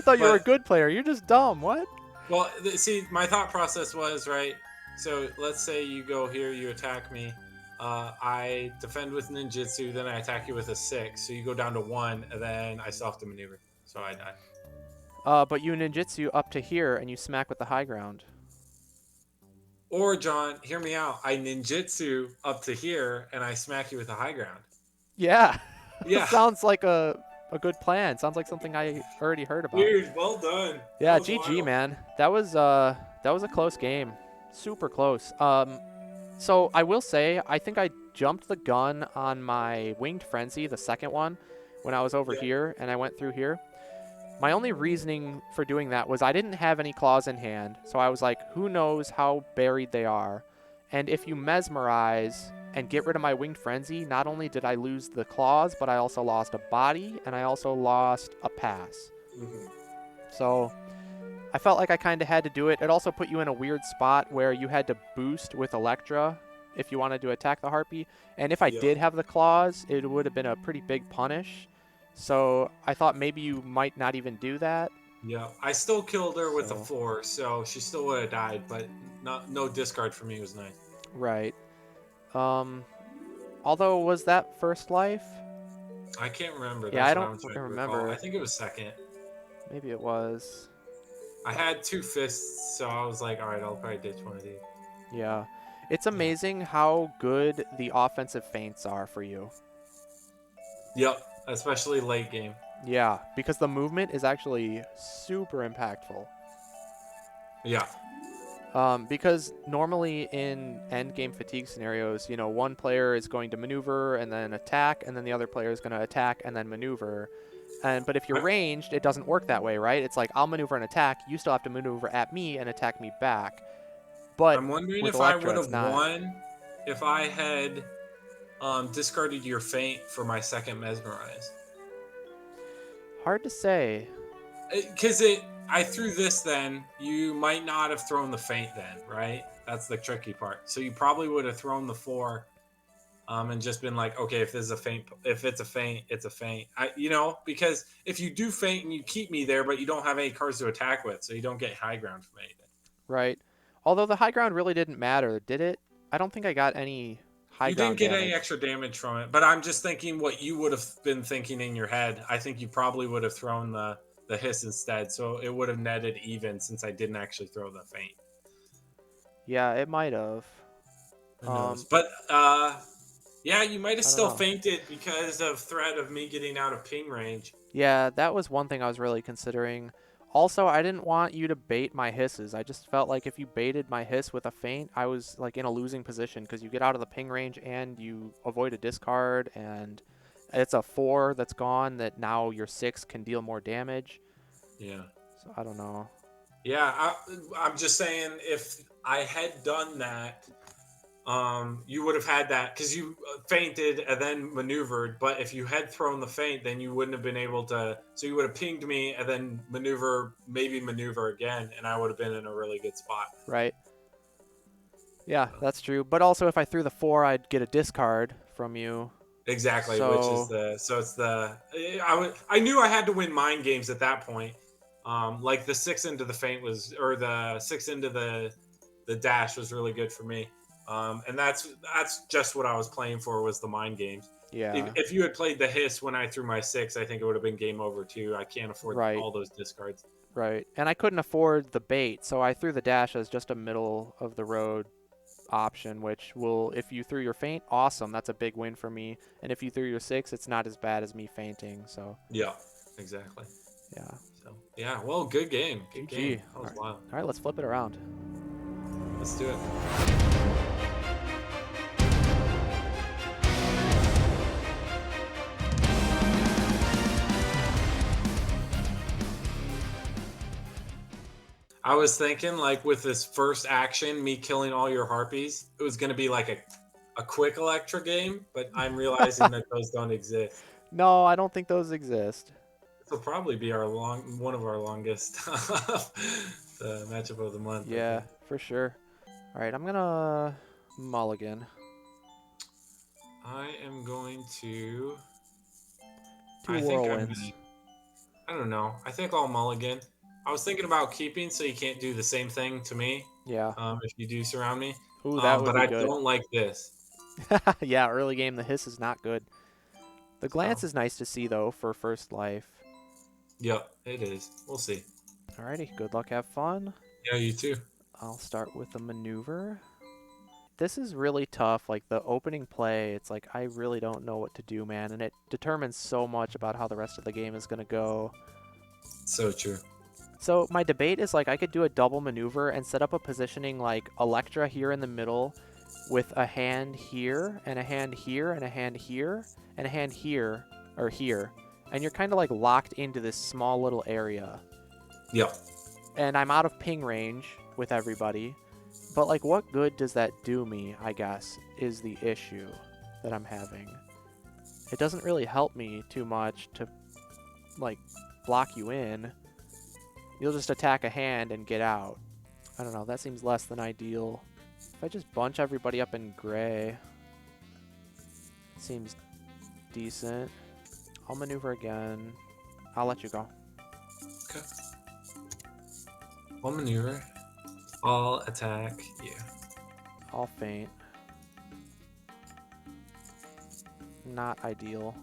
thought you were a But- good player. You're just dumb. What? Well, see, my thought process was, right, So let's say you go here, you attack me. I defend with ninjutsu, then I attack you with a 6. So you go down to 1, and then I still have to maneuver. So I die. But you ninjutsu up to here, and you smack with the high ground. Or, John, hear me out. I ninjutsu up to here, and I smack you with the high ground. Yeah. Yeah. Sounds like a good plan. Sounds like something I already heard about. Dude, well done. That Yeah, was GG, wild. man. That was a close game. Super close. So I will say, I think I jumped the gun on my Winged Frenzy, the second one, when I was over Yeah. here and I went through here. My only reasoning for doing that was I didn't have any claws in hand, so I was like, who knows how buried they are. And if you mesmerize and get rid of my Winged Frenzy, not only did I lose the claws, but I also lost a body and I also lost a pass. Mhm. So I felt like I kind of had to do it. It also put you in a weird spot where you had to boost with Elektra if you wanted to attack the Harpy. And if I Yeah. did have the claws, it would have been a pretty big punish. So I thought maybe you might not even do that. Yeah. I still killed her with a So 4, so she still would have died, but no discard for me was nice. right. Um, although was that first life? I can't remember. Yeah, I That's what don't I'm trying to recall. I remember. think it was second. Maybe it was. I had 2 fists, so I was like, all right, I'll probably ditch one of these. Yeah. It's Yeah. amazing how good the offensive feints are for you. Yep, especially late game. Yeah, because the movement is actually super impactful. Yeah. Because normally in end game fatigue scenarios, one player is going to maneuver and then attack, and then the other player is going to attack and then maneuver. But if you're I, ranged, it doesn't work that way, right? It's like I'll maneuver and attack, you still have to maneuver at me and attack me back. But I'm wondering with if I Elektra, would it's have not. won if I had discarded your feint for my second mesmerize. Hard to say. Because I threw this then, you might not have thrown the feint then, right? That's the tricky part. So you probably would have thrown the 4 and just been like, okay, if this is a feint, if it's a feint, it's a feint. Because if you do feint and you keep me there, but you don't have any cards to attack with, so you don't get high ground from anything. Right. Although the high ground really didn't matter, did it? I don't think I got any high You didn't ground get any damage. extra damage from it, but I'm just thinking what you would have been thinking in your head. I think you probably would have thrown the hiss instead, so it would have netted even since I didn't actually throw the feint. Yeah, it might have. Who knows? But yeah, you might have I don't still know. fainted because of threat of me getting out of ping range. Yeah, that was one thing I was really considering. Also, I didn't want you to bait my hisses. I just felt like if you baited my hiss with a feint, I was like in a losing position because you get out of the ping range and you avoid a discard, and it's a 4 that's gone that now your 6 can deal more damage. Yeah. So I don't know. Yeah, I'm just saying if I had done that, you would have had that because you fainted and then maneuvered. But if you had thrown the feint, then you wouldn't have been able to. So you would have pinged me and then maybe maneuver again, and I would have been in a really good spot. Right. Yeah, that's true. But also, if I threw the 4, I'd get a discard from you. Exactly, which is So, I knew I had to win mind games at that point. Like the 6 into the feint was, or the 6 into the dash was really good for me. And that's just what I was playing for was the mind games. yeah, If you had played the hiss when I threw my 6, I think it would have been game over too. I can't afford right, all those discards. right. And I couldn't afford the bait, so I threw the dash as just a middle of the road option, which will, if you threw your feint, awesome. That's a big win for me. And if you threw your 6, it's not as bad as me fainting. So, Yeah, exactly. yeah. So yeah, well, good game. Good GG. game. That All was right. wild. All right, let's flip it around. Let's do it. I was thinking, like, with this first action, me killing all your harpies, it was going to be like a quick Elektra game, but I'm realizing that those don't exist. No, I don't think those exist. This will probably be one of our longest the matchup of the month. I Yeah, think. for sure. All right, I'm going to mulligan. I am going to. Two I think I'm whirlwinds. gonna. I don't know. I think I'll mulligan. I was thinking about keeping, so you can't do the same thing to me. Yeah. If you do surround me. Ooh, that would But be I good. don't like this. Yeah, early game, the hiss is not good. The glance So, is nice to see, though, for first life. yep, it is. We'll see. Alrighty, good luck, have fun. Yeah, you too. I'll start with a maneuver. This is really tough. Like, the opening play, it's like, I really don't know what to do, man. And it determines so much about how the rest of the game is going to go. So true. So my debate is, like, I could do a double maneuver and set up a positioning like Elektra here in the middle with a hand here, and a hand here, and a hand here, and a hand here, or here. And you're kind of, like, locked into this small little area. Yep. And I'm out of ping range with everybody. But, like, what good does that do me, I guess, is the issue that I'm having. It doesn't really help me too much to, like, block you in. You'll just attack a hand and get out. I don't know, that seems less than ideal. If I just bunch everybody up in gray, seems decent. I'll maneuver again. I'll let you go. Okay. I'll maneuver. I'll attack you. I'll feint. Not ideal.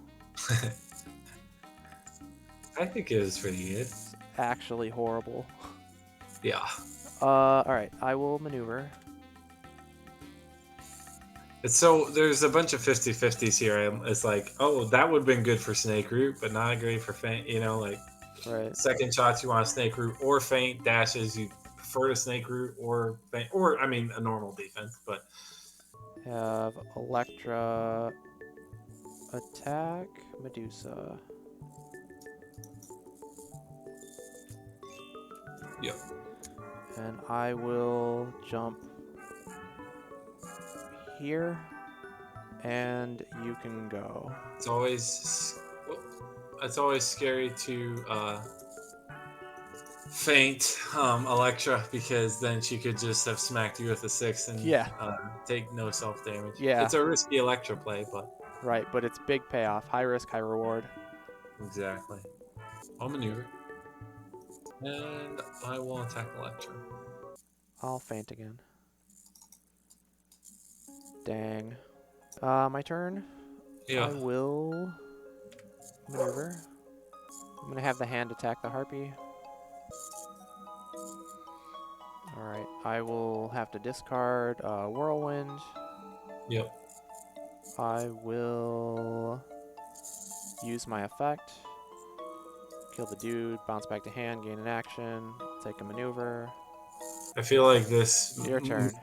I think it was pretty good. It's actually horrible. Yeah. Alright, I will maneuver. It's so there's a bunch of 50-50s here. It's like, oh, that would have been good for snake root, but not great for feint. You know, like Right. second shots you want a snake root or feint, dashes you prefer to snake root or feint, or I mean a normal defense. But Have Elektra attack Medusa. yep. And I will jump here, and you can go. It's always scary to feint Elektra, because then she could just have smacked you with a 6 and Yeah. take no self damage. Yeah. It's a risky Elektra play, but Right, but it's big payoff. High risk, high reward. exactly. I'll maneuver. And I will attack Elektra. I'll feint again. Dang. My turn. Yeah. I will maneuver. I'm going to have the hand attack the harpy. Alright, I will have to discard Whirlwind. Yep. I will use my effect. Kill the dude, bounce back to hand, gain an action, take a maneuver. I feel like this Your turn.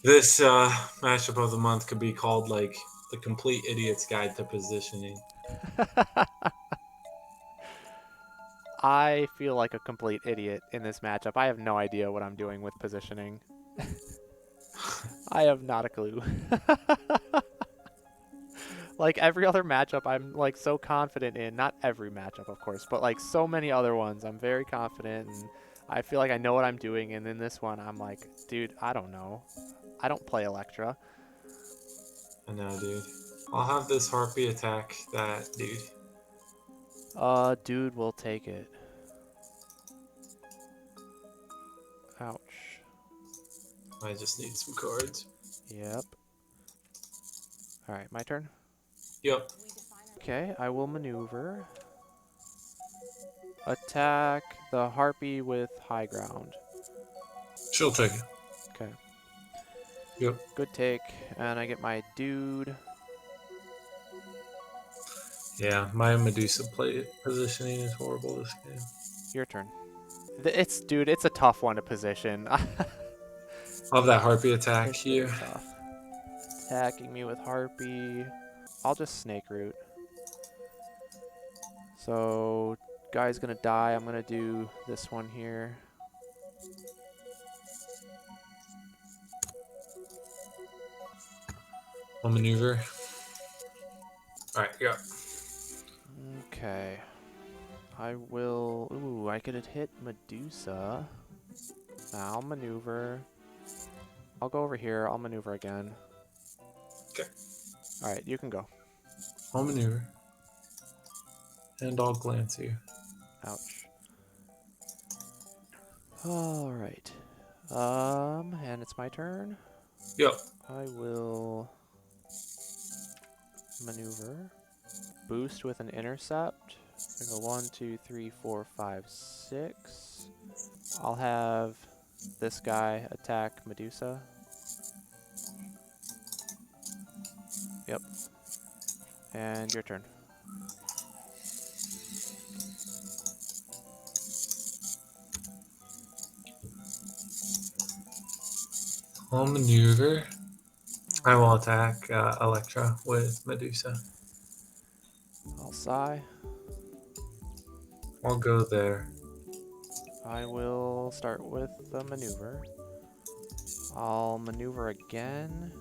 This matchup of the month could be called like the complete idiot's guide to positioning. I feel like a complete idiot in this matchup. I have no idea what I'm doing with positioning. I have not a clue. Like every other matchup I'm like so confident in, not every matchup of course, but like so many other ones I'm very confident and I feel like I know what I'm doing, and in this one I'm like, dude, I don't know. I don't play Elektra. I know, dude. I'll have this harpy attack that dude. Dude will take it. Ouch. I just need some cards. Yep. Alright, my turn. Yep. Okay, I will maneuver. Attack the harpy with high ground. She'll take it. Okay. Yep. Good take. And I get my dude. Yeah, my Medusa play positioning is horrible this game. Your turn. Dude, it's a tough one to position. I'll have that harpy attack It's here. very tough. Attacking me with harpy. I'll just snake root. So, guy's gonna die. I'm gonna do this one here. I'll maneuver. Alright, go. Okay. I will... Ooh, I could have hit Medusa. I'll maneuver. I'll go over here. I'll maneuver again. Okay. Alright, you can go. I'll maneuver. And I'll glance here. Ouch. Alright. And it's my turn. Yep. I will maneuver. Boost with an intercept. I go 1, 2, 3, 4, 5, 6. I'll have this guy attack Medusa. Yep. And your turn. I'll maneuver. I will attack Elektra with Medusa. I'll sigh. I'll go there. I will start with the maneuver. I'll maneuver again.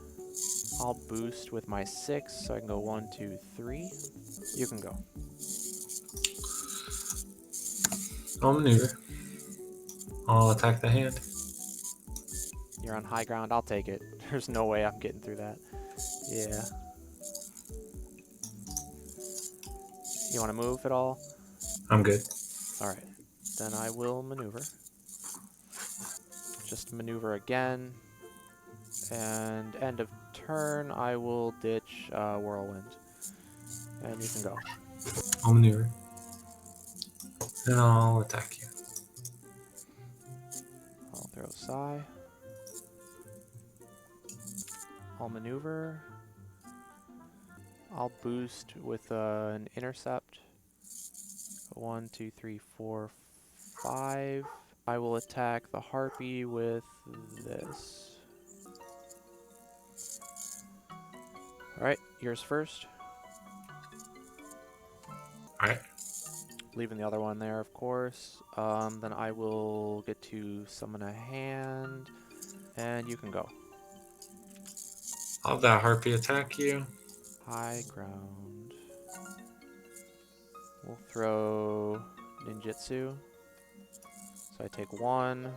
I'll boost with my 6, so I can go 1, 2, 3. You can go. I'll maneuver. I'll attack the hand. You're on high ground. I'll take it. There's no way I'm getting through that. Yeah. You want to move at all? I'm good. Alright. Then I will maneuver. Just maneuver again. And end of turn, I will ditch Whirlwind. And you can go. I'll maneuver. And I'll attack you. I'll throw Psy. I'll maneuver. I'll boost with an intercept. 1, 2, 3, 4, 5. I will attack the Harpy with this. Alright, yours first. Alright. Leaving the other one there, of course. Then I will get to summon a hand. And you can go. I'll have that Harpy attack you. High ground. We'll throw ninjutsu. So I take 1,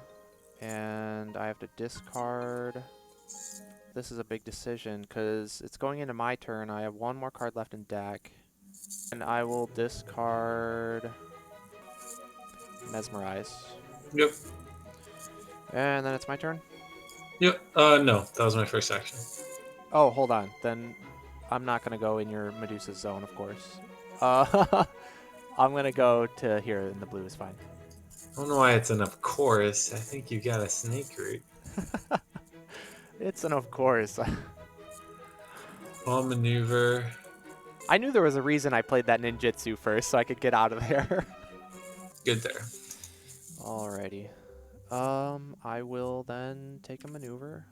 and I have to discard. This is a big decision, because it's going into my turn. I have 1 more card left in deck. And I will discard Mesmerize. Yep. And then it's my turn. Yep. No, that was my first action. Oh, hold on. Then I'm not going to go in your Medusa zone, of course. I'm going to go to here, and the blue is fine. I don't know why it's an of course. I think you got a snake root. It's an of course. I'll maneuver. I knew there was a reason I played that ninjutsu first, so I could get out of there. Good there. Alrighty. I will then take a maneuver.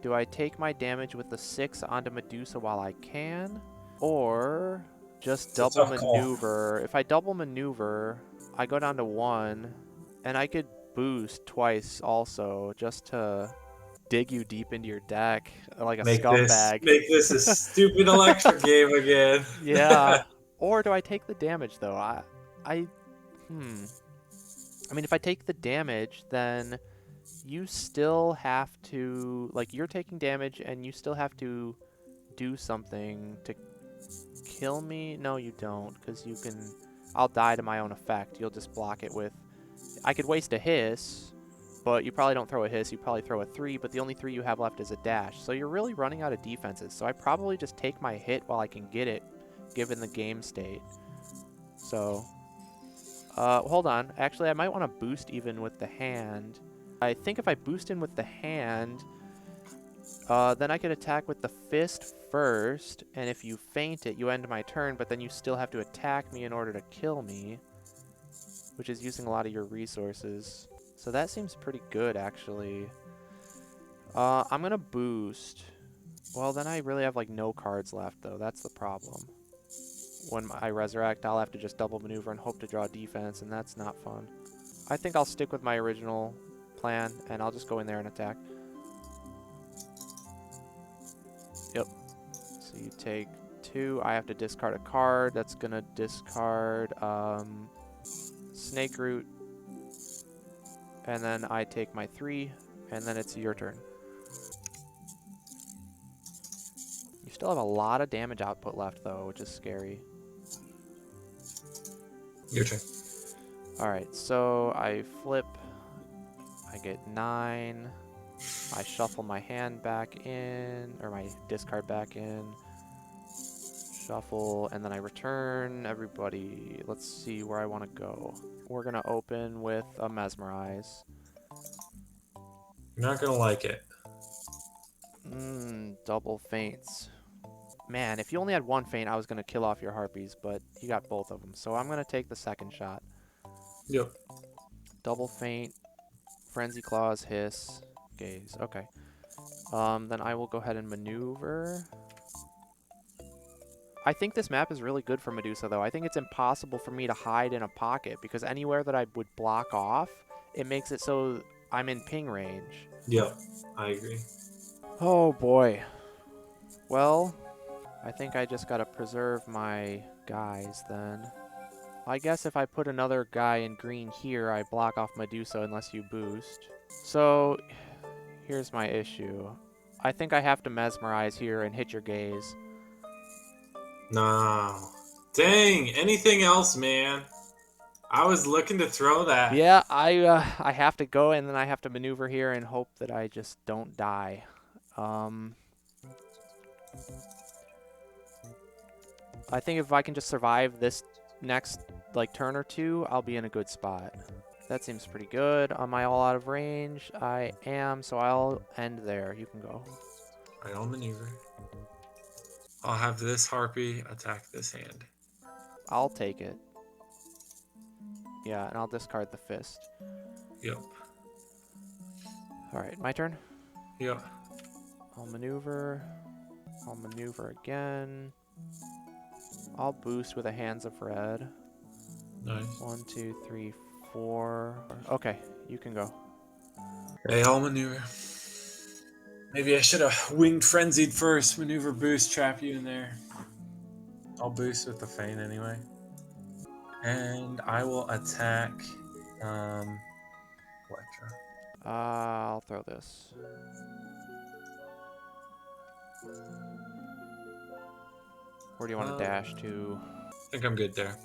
Do I take my damage with the 6 onto Medusa while I can? Or just double maneuver? If I double maneuver, I go down to 1, and I could boost twice also, just to dig you deep into your deck like a scumbag. Make this a stupid Elektra game again. Yeah. Or do I take the damage, though? I mean, if I take the damage, then you still have to, like, you're taking damage and you still have to do something to kill me. No, you don't, because you can, I'll die to my own effect. You'll just block it with, I could waste a hiss, but you probably don't throw a hiss. You probably throw a 3, but the only 3 you have left is a dash. So you're really running out of defenses. So I probably just take my hit while I can get it, given the game state. So, hold on. Actually, I might want to boost even with the hand. I think if I boost in with the hand, then I could attack with the fist first, and if you feint it, you end my turn, but then you still have to attack me in order to kill me, which is using a lot of your resources. So that seems pretty good, actually. I'm gonna boost. Well, then I really have, like, no cards left, though. That's the problem. When I resurrect, I'll have to just double maneuver and hope to draw defense, and that's not fun. I think I'll stick with my original plan, and I'll just go in there and attack. Yep. So you take 2. I have to discard a card. That's going to discard Snake Root. And then I take my 3, and then it's your turn. You still have a lot of damage output left, though, which is scary. Your turn. Alright, so I flip. I get 9. I shuffle my hand back in, or my discard back in. Shuffle, and then I return. Everybody, let's see where I want to go. We're going to open with a Mesmerize. You're not gonna like it. Double feints. Man, if you only had one feint, I was going to kill off your harpies, but you got both of them. So I'm going to take the second shot. Yep. Double feint, Frenzy Claws, Hiss, Gaze. Okay. Then I will go ahead and maneuver. I think this map is really good for Medusa, though. I think it's impossible for me to hide in a pocket, because anywhere that I would block off, it makes it so I'm in ping range. Yep. I agree. Oh, boy. Well, I think I just gotta preserve my guys, then. I guess if I put another guy in green here, I block off Medusa unless you boost. So, here's my issue. I think I have to Mesmerize here and hit your gaze. No. Dang. Anything else, man? I was looking to throw that. Yeah, I have to go, and then I have to maneuver here and hope that I just don't die. I think if I can just survive this next like turn or two, I'll be in a good spot. That seems pretty good. Am I all out of range? I am, so I'll end there. You can go. Alright, I'll maneuver. I'll have this harpy attack this hand. I'll take it. Yeah, and I'll discard the fist. Yep. Alright, my turn. Yep. I'll maneuver. I'll maneuver again. I'll boost with a Hands of Red. Nice. 1, 2, 3, 4. Okay, you can go. Hey, I'll maneuver. Maybe I should have winged frenzied first. Maneuver boost, trap you in there. I'll boost with the feint anyway. And I will attack Elektra. I'll throw this. Where do you want to dash to? I think I'm good there.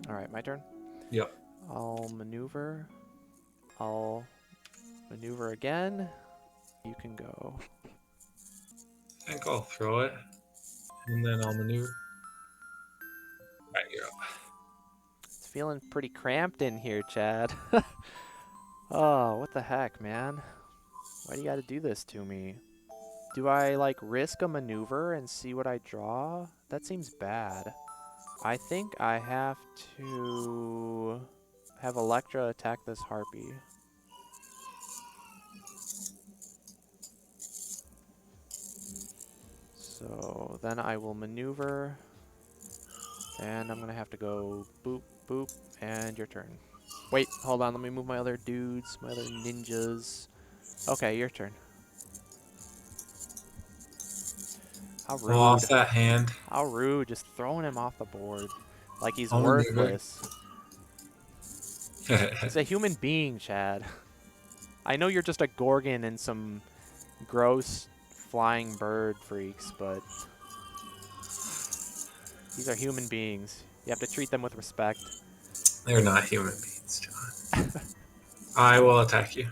Alright, my turn. Yep. I'll maneuver. I'll maneuver again. You can go. I think I'll throw it. And then I'll maneuver. Alright, you're up. It's feeling pretty cramped in here, Chad. Oh, what the heck, man? Why do you gotta do this to me? Do I, like, risk a maneuver and see what I draw? That seems bad. I think I have to have Elektra attack this harpy. So then I will maneuver. And I'm gonna have to go boop, boop, and your turn. Wait, hold on, let me move my other dudes, my other ninjas. Okay, your turn. How rude. Off that hand. How rude, just throwing him off the board. Like he's I'll maneuver. worthless. He's a human being, Chad. I know you're just a Gorgon and some gross flying bird freaks, but these are human beings. You have to treat them with respect. They're not human beings, John. I will attack you.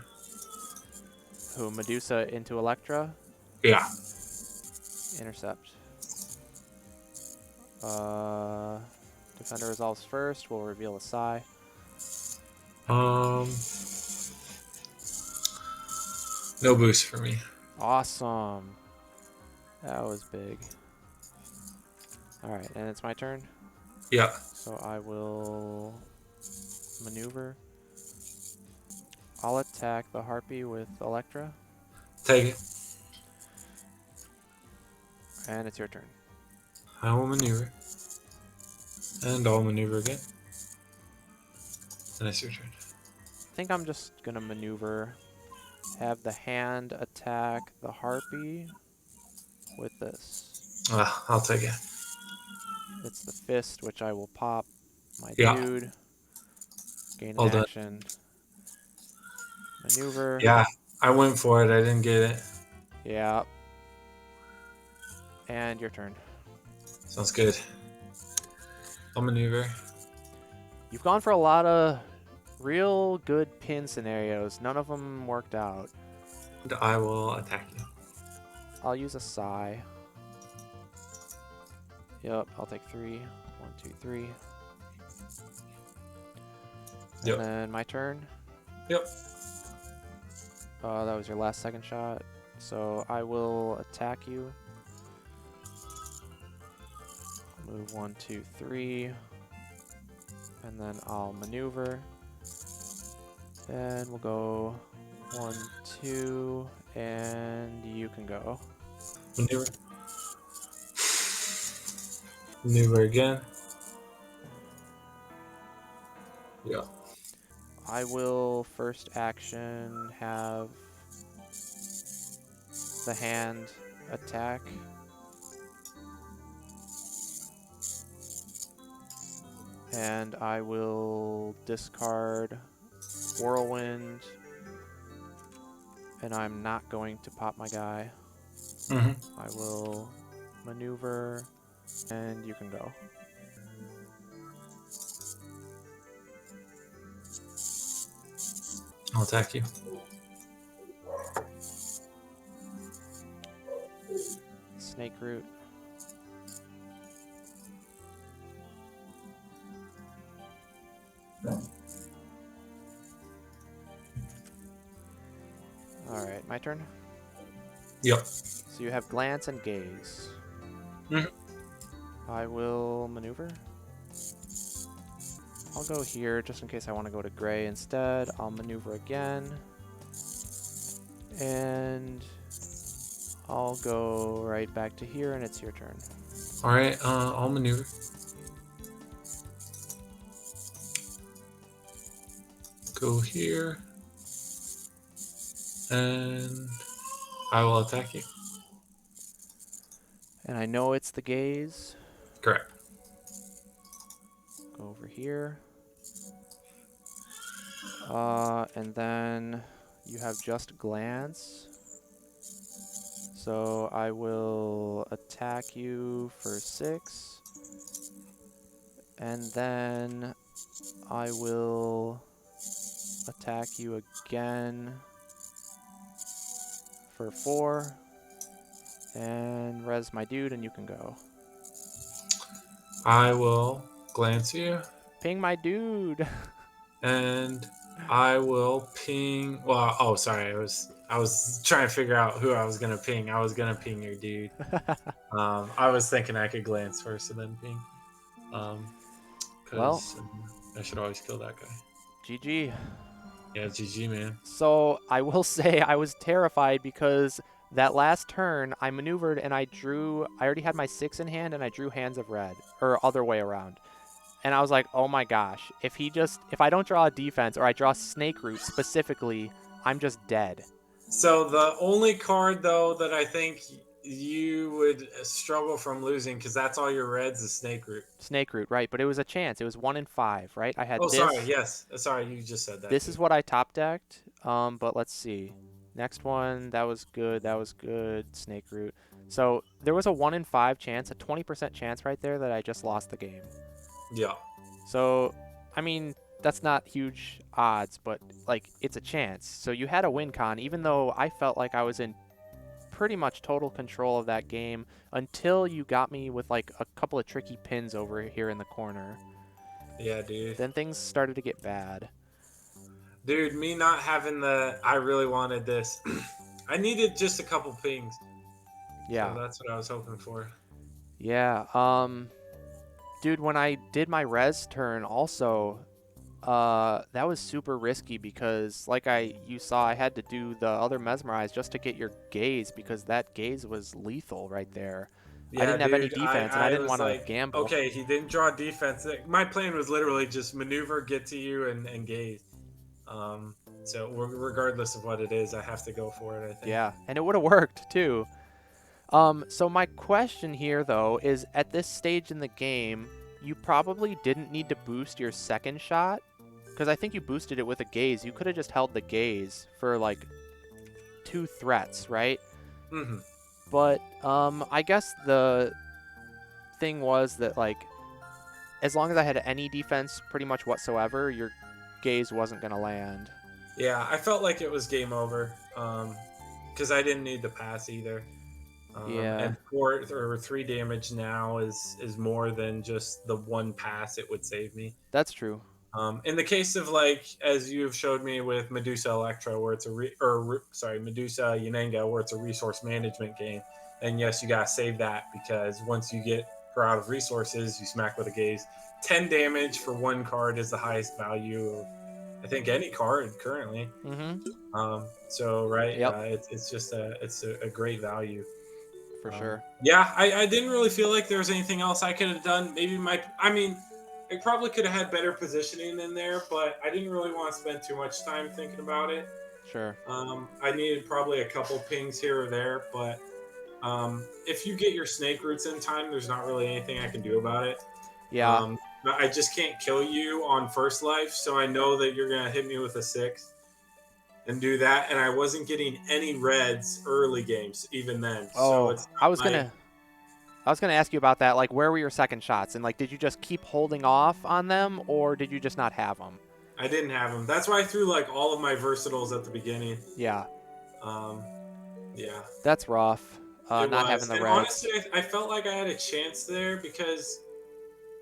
Who, Medusa into Elektra? Yeah. Intercept. Defender resolves first. We'll reveal a Psy. No boost for me. Awesome. That was big. Alright, and it's my turn? Yeah. So I will maneuver. I'll attack the harpy with Elektra. Take it. And it's your turn. I will maneuver. And I'll maneuver again. And it's your turn. I think I'm just gonna maneuver. Have the hand attack the harpy with this. I'll take it. It's the fist, which I will pop my Yeah. dude. Gain All done. action. Maneuver. Yeah, I went for it. I didn't get it. Yeah. And your turn. Sounds good. I'll maneuver. You've gone for a lot of Real good pin scenarios. None of them worked out. I will attack you. I'll use a Psy. Yep, I'll take 3. 1, 2, 3. And Yep. then my turn. Yep. That was your last second shot. So I will attack you. Move 1, 2, 3. And then I'll maneuver. And we'll go 1, 2, and you can go. Maneuver. Maneuver again. Yeah. I will first action have the hand attack. And I will discard Whirlwind. And I'm not going to pop my guy. I will maneuver, and you can go. I'll attack you. Snake Root. Alright, my turn? Yep. So you have Glance and Gaze. Mhm. I will maneuver. I'll go here just in case I want to go to gray instead. I'll maneuver again. And I'll go right back to here, and it's your turn. Alright, I'll maneuver. Go here. And I will attack you. And I know it's the Gaze. Correct. Go over here. And then you have just Glance. So I will attack you for 6. And then I will attack you again for 4. And res my dude, and you can go. I will glance you. Ping my dude. And I will ping. Well, oh, sorry. I was trying to figure out who I was gonna ping. I was gonna ping your dude. I was thinking I could glance first and then ping. Because I should always kill that guy. GG. Yeah, GG, man. So I will say I was terrified because that last turn I maneuvered and I already had my 6 in hand and I drew Hands of Red, or other way around. And I was like, oh my gosh, if I don't draw a defense or I draw Snake Root specifically, I'm just dead. So the only card though that I think you would struggle from losing, because that's all your reds, is Snake Root. Snake Root, right? But it was a chance. It was 1 in 5, right? I had Oh, this. sorry. Yes. Sorry, you just said that. This is what I top decked. But let's see. Next one, that was good. That was good. Snake Root. So there was a 1 in 5 chance, a 20% chance right there that I just lost the game. Yeah. So, I mean, that's not huge odds, but like it's a chance. So you had a win con, even though I felt like I was in pretty much total control of that game until you got me with like a couple of tricky pins over here in the corner. Yeah, dude. Then things started to get bad. Dude, me not having I really wanted this. I needed just a couple pings. Yeah. So that's what I was hoping for. Yeah. Dude, when I did my res turn also, that was super risky because like you saw, I had to do the other mesmerize just to get your gaze because that gaze was lethal right there. Yeah, I didn't have any defense and I didn't want to gamble. Okay, he didn't draw defense. My plan was literally just maneuver, get to you, and gaze. So regardless of what it is, I have to go for it, I think. Yeah, and it would have worked too. So my question here though is, at this stage in the game, you probably didn't need to boost your second shot because I think you boosted it with a gaze. You could have just held the gaze for like 2 threats, right? Mm-hmm. But I guess the thing was that like as long as I had any defense pretty much whatsoever, your gaze wasn't going to land. Yeah, I felt like it was game over because I didn't need the pass either. Yeah, And 4 or 3 damage now is more than just the one pass it would save me. that's true. In the case of like as you've showed me with Medusa Elektra, where it's Medusa Unenga, where it's a resource management game, then yes, you gotta save that because once you get her out of resources, you smack with a gaze. 10 damage for one card is the highest value of I think any card currently. Mm-hmm. So right, Yep, it's just a great value. for sure. Yeah, I didn't really feel like there was anything else I could have done. I mean, I probably could have had better positioning in there, but I didn't really want to spend too much time thinking about it. Sure. I needed probably a couple pings here or there, but if you get your snake roots in time, there's not really anything I can do about it. Yeah. But I just can't kill you on first life, so I know that you're gonna hit me with a 6 and do that. And I wasn't getting any reds early games even then, so Oh, it's I not was like gonna ask you about that. Like, where were your second shots? And like, did you just keep holding off on them, or did you just not have them? I didn't have them. That's why I threw like all of my versatiles at the beginning. Yeah, Um, yeah, that's rough. it Not was. having the And reds. honestly, I felt like I had a chance there because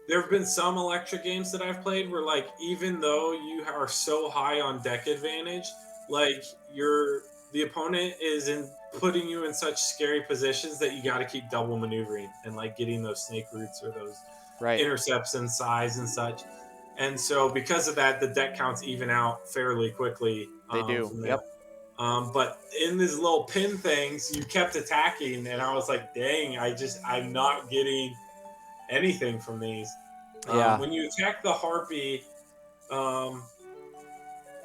there have been some Electra games that I've played where, like, even though you are so high on deck advantage, like the opponent is in putting you in such scary positions that you got to keep double maneuvering and like getting those snake roots or those Right. intercepts and size and such. And so, because of that, the deck counts even out fairly quickly They do. from there. Yep. But in these little pin things, you kept attacking, and I was like, "Dang, I'm not getting anything from these." Yeah. When you attack the harpy, um,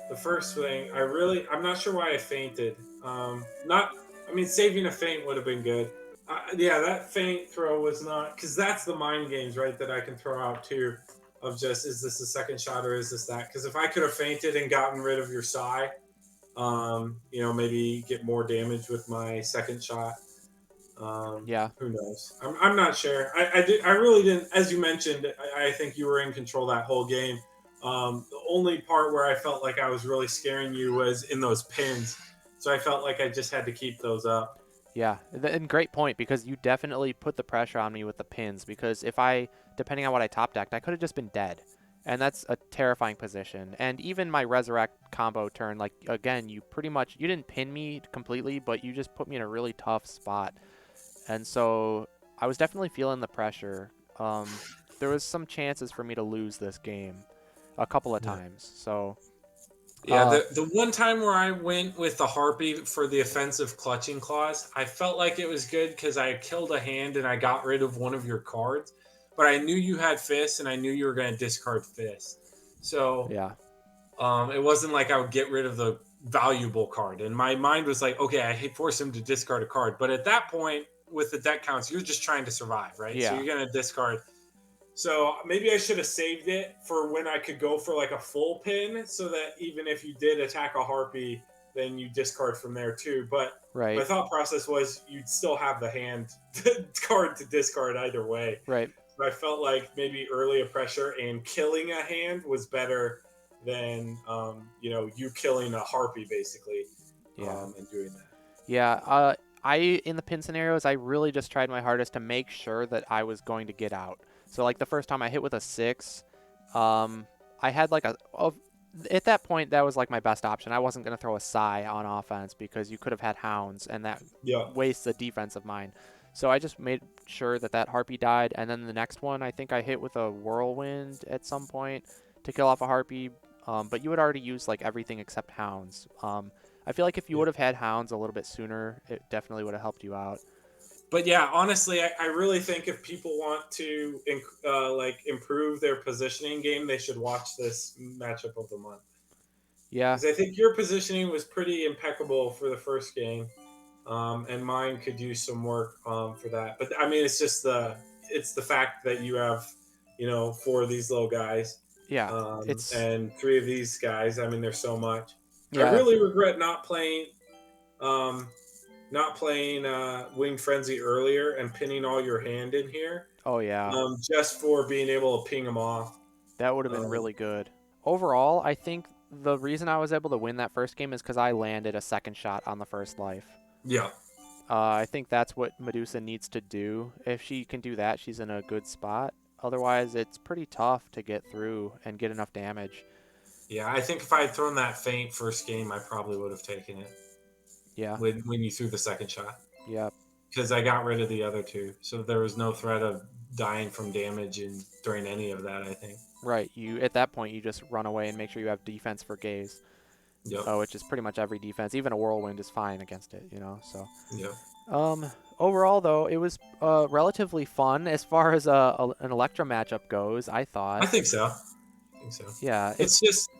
the first thing I'm not sure why I fainted. Not, I mean, saving a feint would have been good. Yeah, that feint throw was not because that's the mind games, right? That I can throw out too, of just is this a second shot or is this that? Because if I could have fainted and gotten rid of your psi, maybe get more damage with my second shot. Yeah. Who knows? I'm not sure. I really didn't. As you mentioned, I think you were in control that whole game. The only part where I felt like I was really scaring you was in those pins. So I felt like I just had to keep those up. Yeah. And great point, because you definitely put the pressure on me with the pins, because depending on what I top decked, I could have just been dead. And that's a terrifying position. And even my resurrect combo turn, like, again, you didn't pin me completely, but you just put me in a really tough spot. And so I was definitely feeling the pressure. There was some chances for me to lose this game a couple of Yeah. times. So Yeah, the one time where I went with the harpy for the offensive clutching claws, I felt like it was good because I killed a hand and I got rid of one of your cards. But I knew you had fists and I knew you were going to discard fists. So yeah, it wasn't like I would get rid of the valuable card. And my mind was like, okay, I force him to discard a card. But at that point, with the deck counts, you're just trying to survive, right? So yeah, you're going to discard. So maybe I should have saved it for when I could go for like a full pin so that even if you did attack a harpy, then you discard from there too. But my right, thought process was you'd still have the hand card to discard either way. right. But I felt like maybe early pressure and killing a hand was better than you killing a harpy basically Yeah, and doing that. yeah. In the pin scenarios, I really just tried my hardest to make sure that I was going to get out. So like the first time I hit with a 6, I had like at that point that was like my best option. I wasn't gonna throw a Psi on offense because you could have had hounds and that Yeah. wastes a defense of mine. So I just made sure that harpy died, and then the next one I think I hit with a whirlwind at some point to kill off a harpy. But you had already used like everything except hounds. I feel like if you would have had hounds a little bit sooner, it definitely would have helped you out. But yeah, honestly, I really think if people want to improve their positioning game, they should watch this matchup of the month. Yeah, Because I think your positioning was pretty impeccable for the first game, and mine could use some work for that. But I mean, it's the fact that you have 4 of these little guys, yeah. It's and 3 of these guys. I mean, there's so much. I yeah. really regret um, not playing Winged Frenzy earlier and pinning all your hand in here, Oh yeah. just for being able to ping them off. That would have been Um, really good. overall, I think the reason I was able to win that first game is because I landed a second shot on the first life. Yeah. I think that's what Medusa needs to do. If she can do that, she's in a good spot. Otherwise, it's pretty tough to get through and get enough damage. Yeah, I think if I had thrown that feint first game, I probably would have taken it Yeah. when you threw the second shot. Yep. Because I got rid of the other two, so there was no threat of dying from damage during any of that. I think. Right. You at that point you just run away and make sure you have defense for gaze, Yep. which is pretty much every defense. Even a whirlwind is fine against it. So. Yep. Overall, though, it was relatively fun as far as an Elektra matchup goes, I thought. I think so. I think so. Yeah. It's just,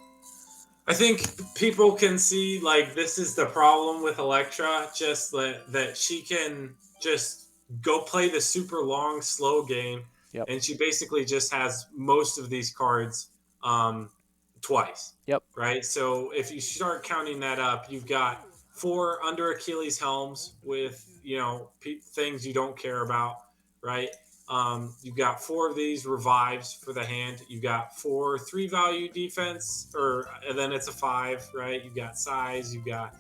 I think people can see, like, this is the problem with Elektra, just that she can just go play the super long, slow game, Yep. and she basically just has most of these cards twice. Yep. Right? So if you start counting that up, you've got 4 under Achilles helms with, things you don't care about, right? You've got 4 of these revives for the hand. You got 4 3-value defense, and then it's a 5, right? You've got size. You've got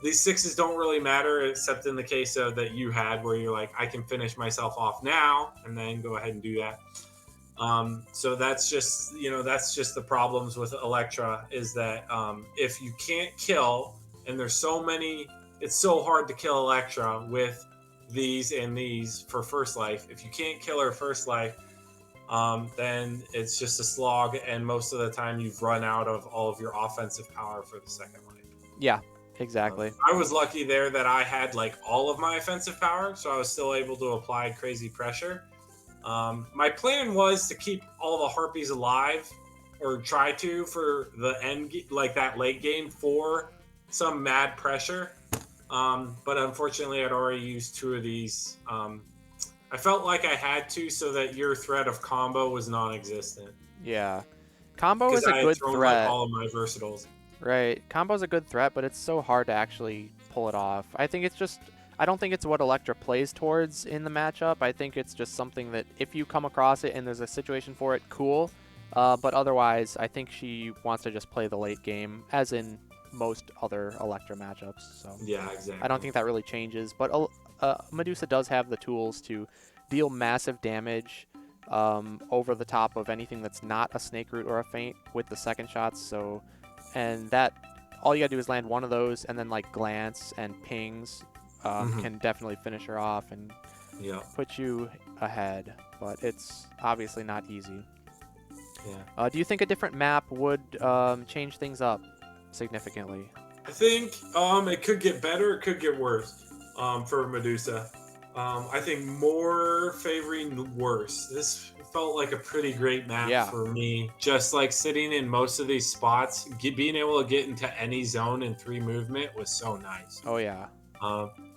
these 6s don't really matter except in the case of that you had where you're like, I can finish myself off now and then go ahead and do that. So that's just the problems with Elektra is that if you can't kill, and there's so many, it's so hard to kill Elektra with these and these for first life. If you can't kill her first life, then it's just a slog, and most of the time you've run out of all of your offensive power for the second life. Yeah, exactly. I was lucky there that I had like all of my offensive power, so I was still able to apply crazy pressure. My plan was to keep all the harpies alive, or try to for the end, like that late game for some mad pressure. But unfortunately, I'd already used 2 of these. I felt like I had to so that your threat of combo was non-existent. Yeah. Combo is a I good had thrown threat. like all of my versatiles. Right. Combo's a good threat, but it's so hard to actually pull it off. I don't think it's what Elektra plays towards in the matchup. I think it's just something that if you come across it and there's a situation for it, cool. But otherwise, I think she wants to just play the late game, as in most other Elektra matchups. So Yeah, exactly. I don't think that really changes. But Medusa does have the tools to deal massive damage over the top of anything that's not a snake root or a feint with the second shots. So, and that all you gotta do is land one of those, and then like glance and pings can definitely finish her off and put you ahead. But it's obviously not easy. Yeah. Do you think a different map would change things up significantly? I think it could get better, it could get worse for Medusa. I think more favoring worse. This felt like a pretty great map for me. Just like sitting in most of these spots, being able to get into any zone in 3 movement was so nice. Oh yeah.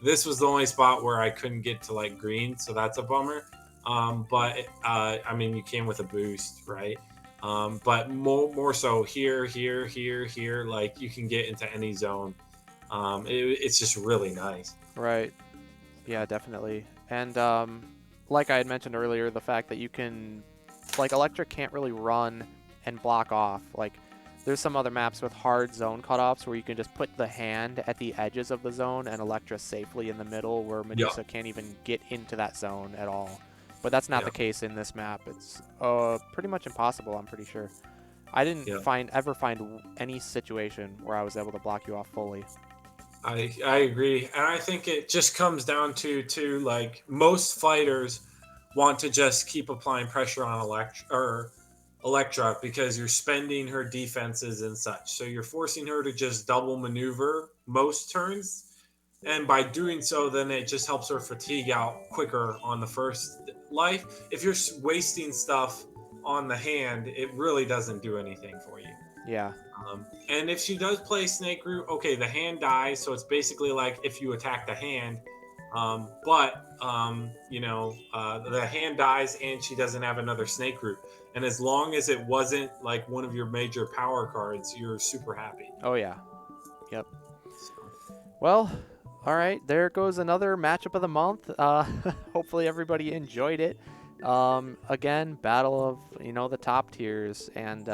This was the only spot where I couldn't get to like green, so that's a bummer. But I mean, you came with a boost, right? But more so here, like you can get into any zone. It's just really nice. Right. Yeah, definitely. And like I had mentioned earlier, the fact that you can, like, Elektra can't really run and block off. Like, there's some other maps with hard zone cutoffs where you can just put the hand at the edges of the zone and Elektra safely in the middle, where Medusa can't even get into that zone at all. But that's not the case in this map. It's pretty much impossible, I'm pretty sure. I didn't ever find any situation where I was able to block you off fully. I agree, and I think it just comes down to like most fighters want to just keep applying pressure on Elektra because you're spending her defenses and such. So you're forcing her to just double maneuver most turns, and by doing so, then it just helps her fatigue out quicker on the first life. If you're wasting stuff on the hand, it really doesn't do anything for you. Yeah. And if she does play Snake Root, okay, the hand dies, so it's basically like if you attack the hand. The hand dies and she doesn't have another Snake Root. And as long as it wasn't like one of your major power cards, you're super happy. Oh, yeah. Yep. Well, all right, there goes another matchup of the month. Hopefully everybody enjoyed it. Again, battle of, the top tiers. And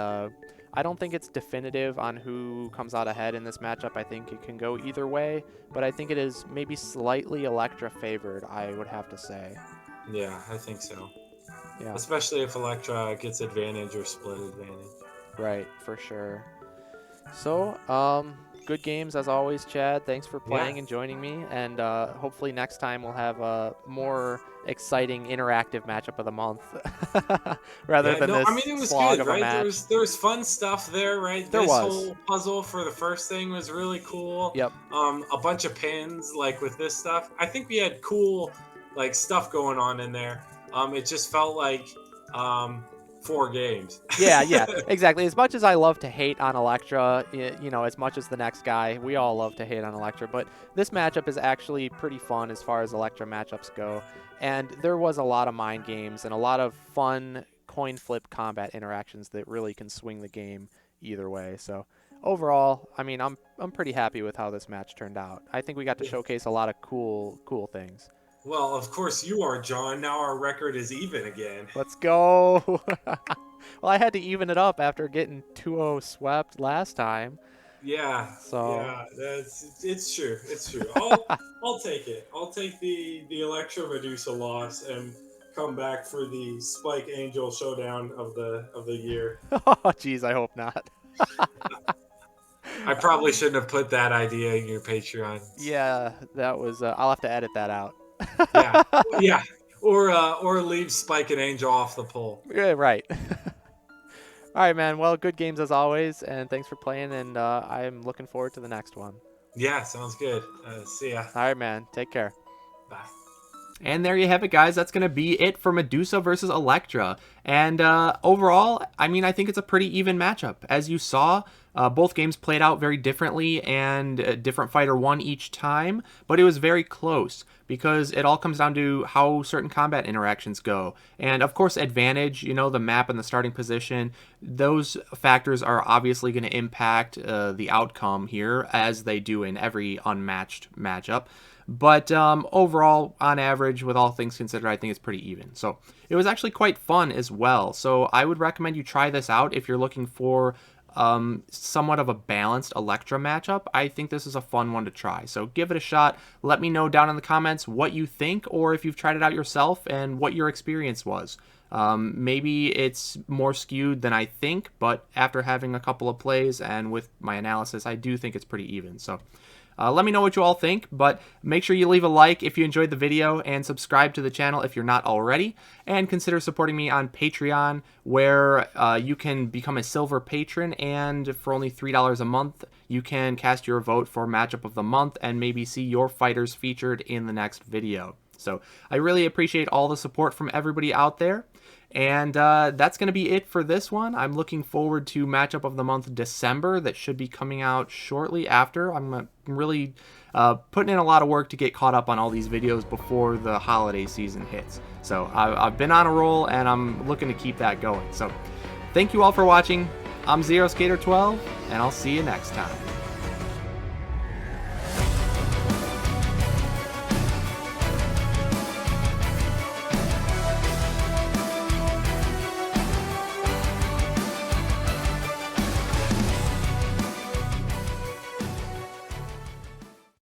I don't think it's definitive on who comes out ahead in this matchup. I think it can go either way, but I think it is maybe slightly Elektra favored, I would have to say. Yeah, I think so. Yeah, Especially if Elektra gets advantage or split advantage. right, for sure. So, good games as always, Chad. Thanks for Yeah. playing and joining me, and hopefully next time we'll have a more exciting interactive matchup of the month rather Yeah, than no, I mean this it was slog good, of a right? match. There's fun stuff there, right? There This was. whole puzzle for the first thing was really cool. Yep. A bunch of pins, like with this stuff. I think we had cool like stuff going on in there. It just felt like 4 games. Yeah, yeah, exactly. As much as I love to hate on Elektra, as much as the next guy, we all love to hate on Elektra, but this matchup is actually pretty fun as far as Elektra matchups go. And there was a lot of mind games and a lot of fun coin flip combat interactions that really can swing the game either way. So overall, I mean, I'm pretty happy with how this match turned out. I think we got to showcase a lot of cool things. Well, of course you are, John. Now our record is even again. Let's go. Well, I had to even it up after getting 2-0 swept last time. Yeah, So yeah, it's true. It's true. I'll take it. I'll take the Elektra Medusa loss and come back for the Spike Angel showdown of the year. oh, geez, I hope not. I probably shouldn't have put that idea in your Patreon. Yeah, that was. I'll have to edit that out. Yeah, yeah, or leave Spike and Angel off the poll. Yeah, right. All right, man. Well, good games as always, and thanks for playing. And I'm looking forward to the next one. Yeah, sounds good. See ya. All right, man. Take care. Bye. And there you have it, guys. That's going to be it for Medusa versus Elektra. And overall, I mean, I think it's a pretty even matchup. As you saw, both games played out very differently, and a different fighter won each time. But it was very close, because it all comes down to how certain combat interactions go. And, of course, advantage, the map and the starting position, those factors are obviously going to impact the outcome here, as they do in every unmatched matchup. But overall, on average, with all things considered, I think it's pretty even. So it was actually quite fun as well. So I would recommend you try this out if you're looking for somewhat of a balanced Elektra matchup. I think this is a fun one to try. So give it a shot. Let me know down in the comments what you think, or if you've tried it out yourself and what your experience was. Maybe it's more skewed than I think, but after having a couple of plays and with my analysis, I do think it's pretty even. So let me know what you all think, but make sure you leave a like if you enjoyed the video and subscribe to the channel if you're not already, and consider supporting me on Patreon, where you can become a silver patron, and for only $3 a month, you can cast your vote for Matchup of the Month and maybe see your fighters featured in the next video. So I really appreciate all the support from everybody out there. And that's going to be it for this one. I'm looking forward to Matchup of the Month December that should be coming out shortly after. I'm really putting in a lot of work to get caught up on all these videos before the holiday season hits. So I've been on a roll, and I'm looking to keep that going. So thank you all for watching. I'm ZeroSkater12, and I'll see you next time.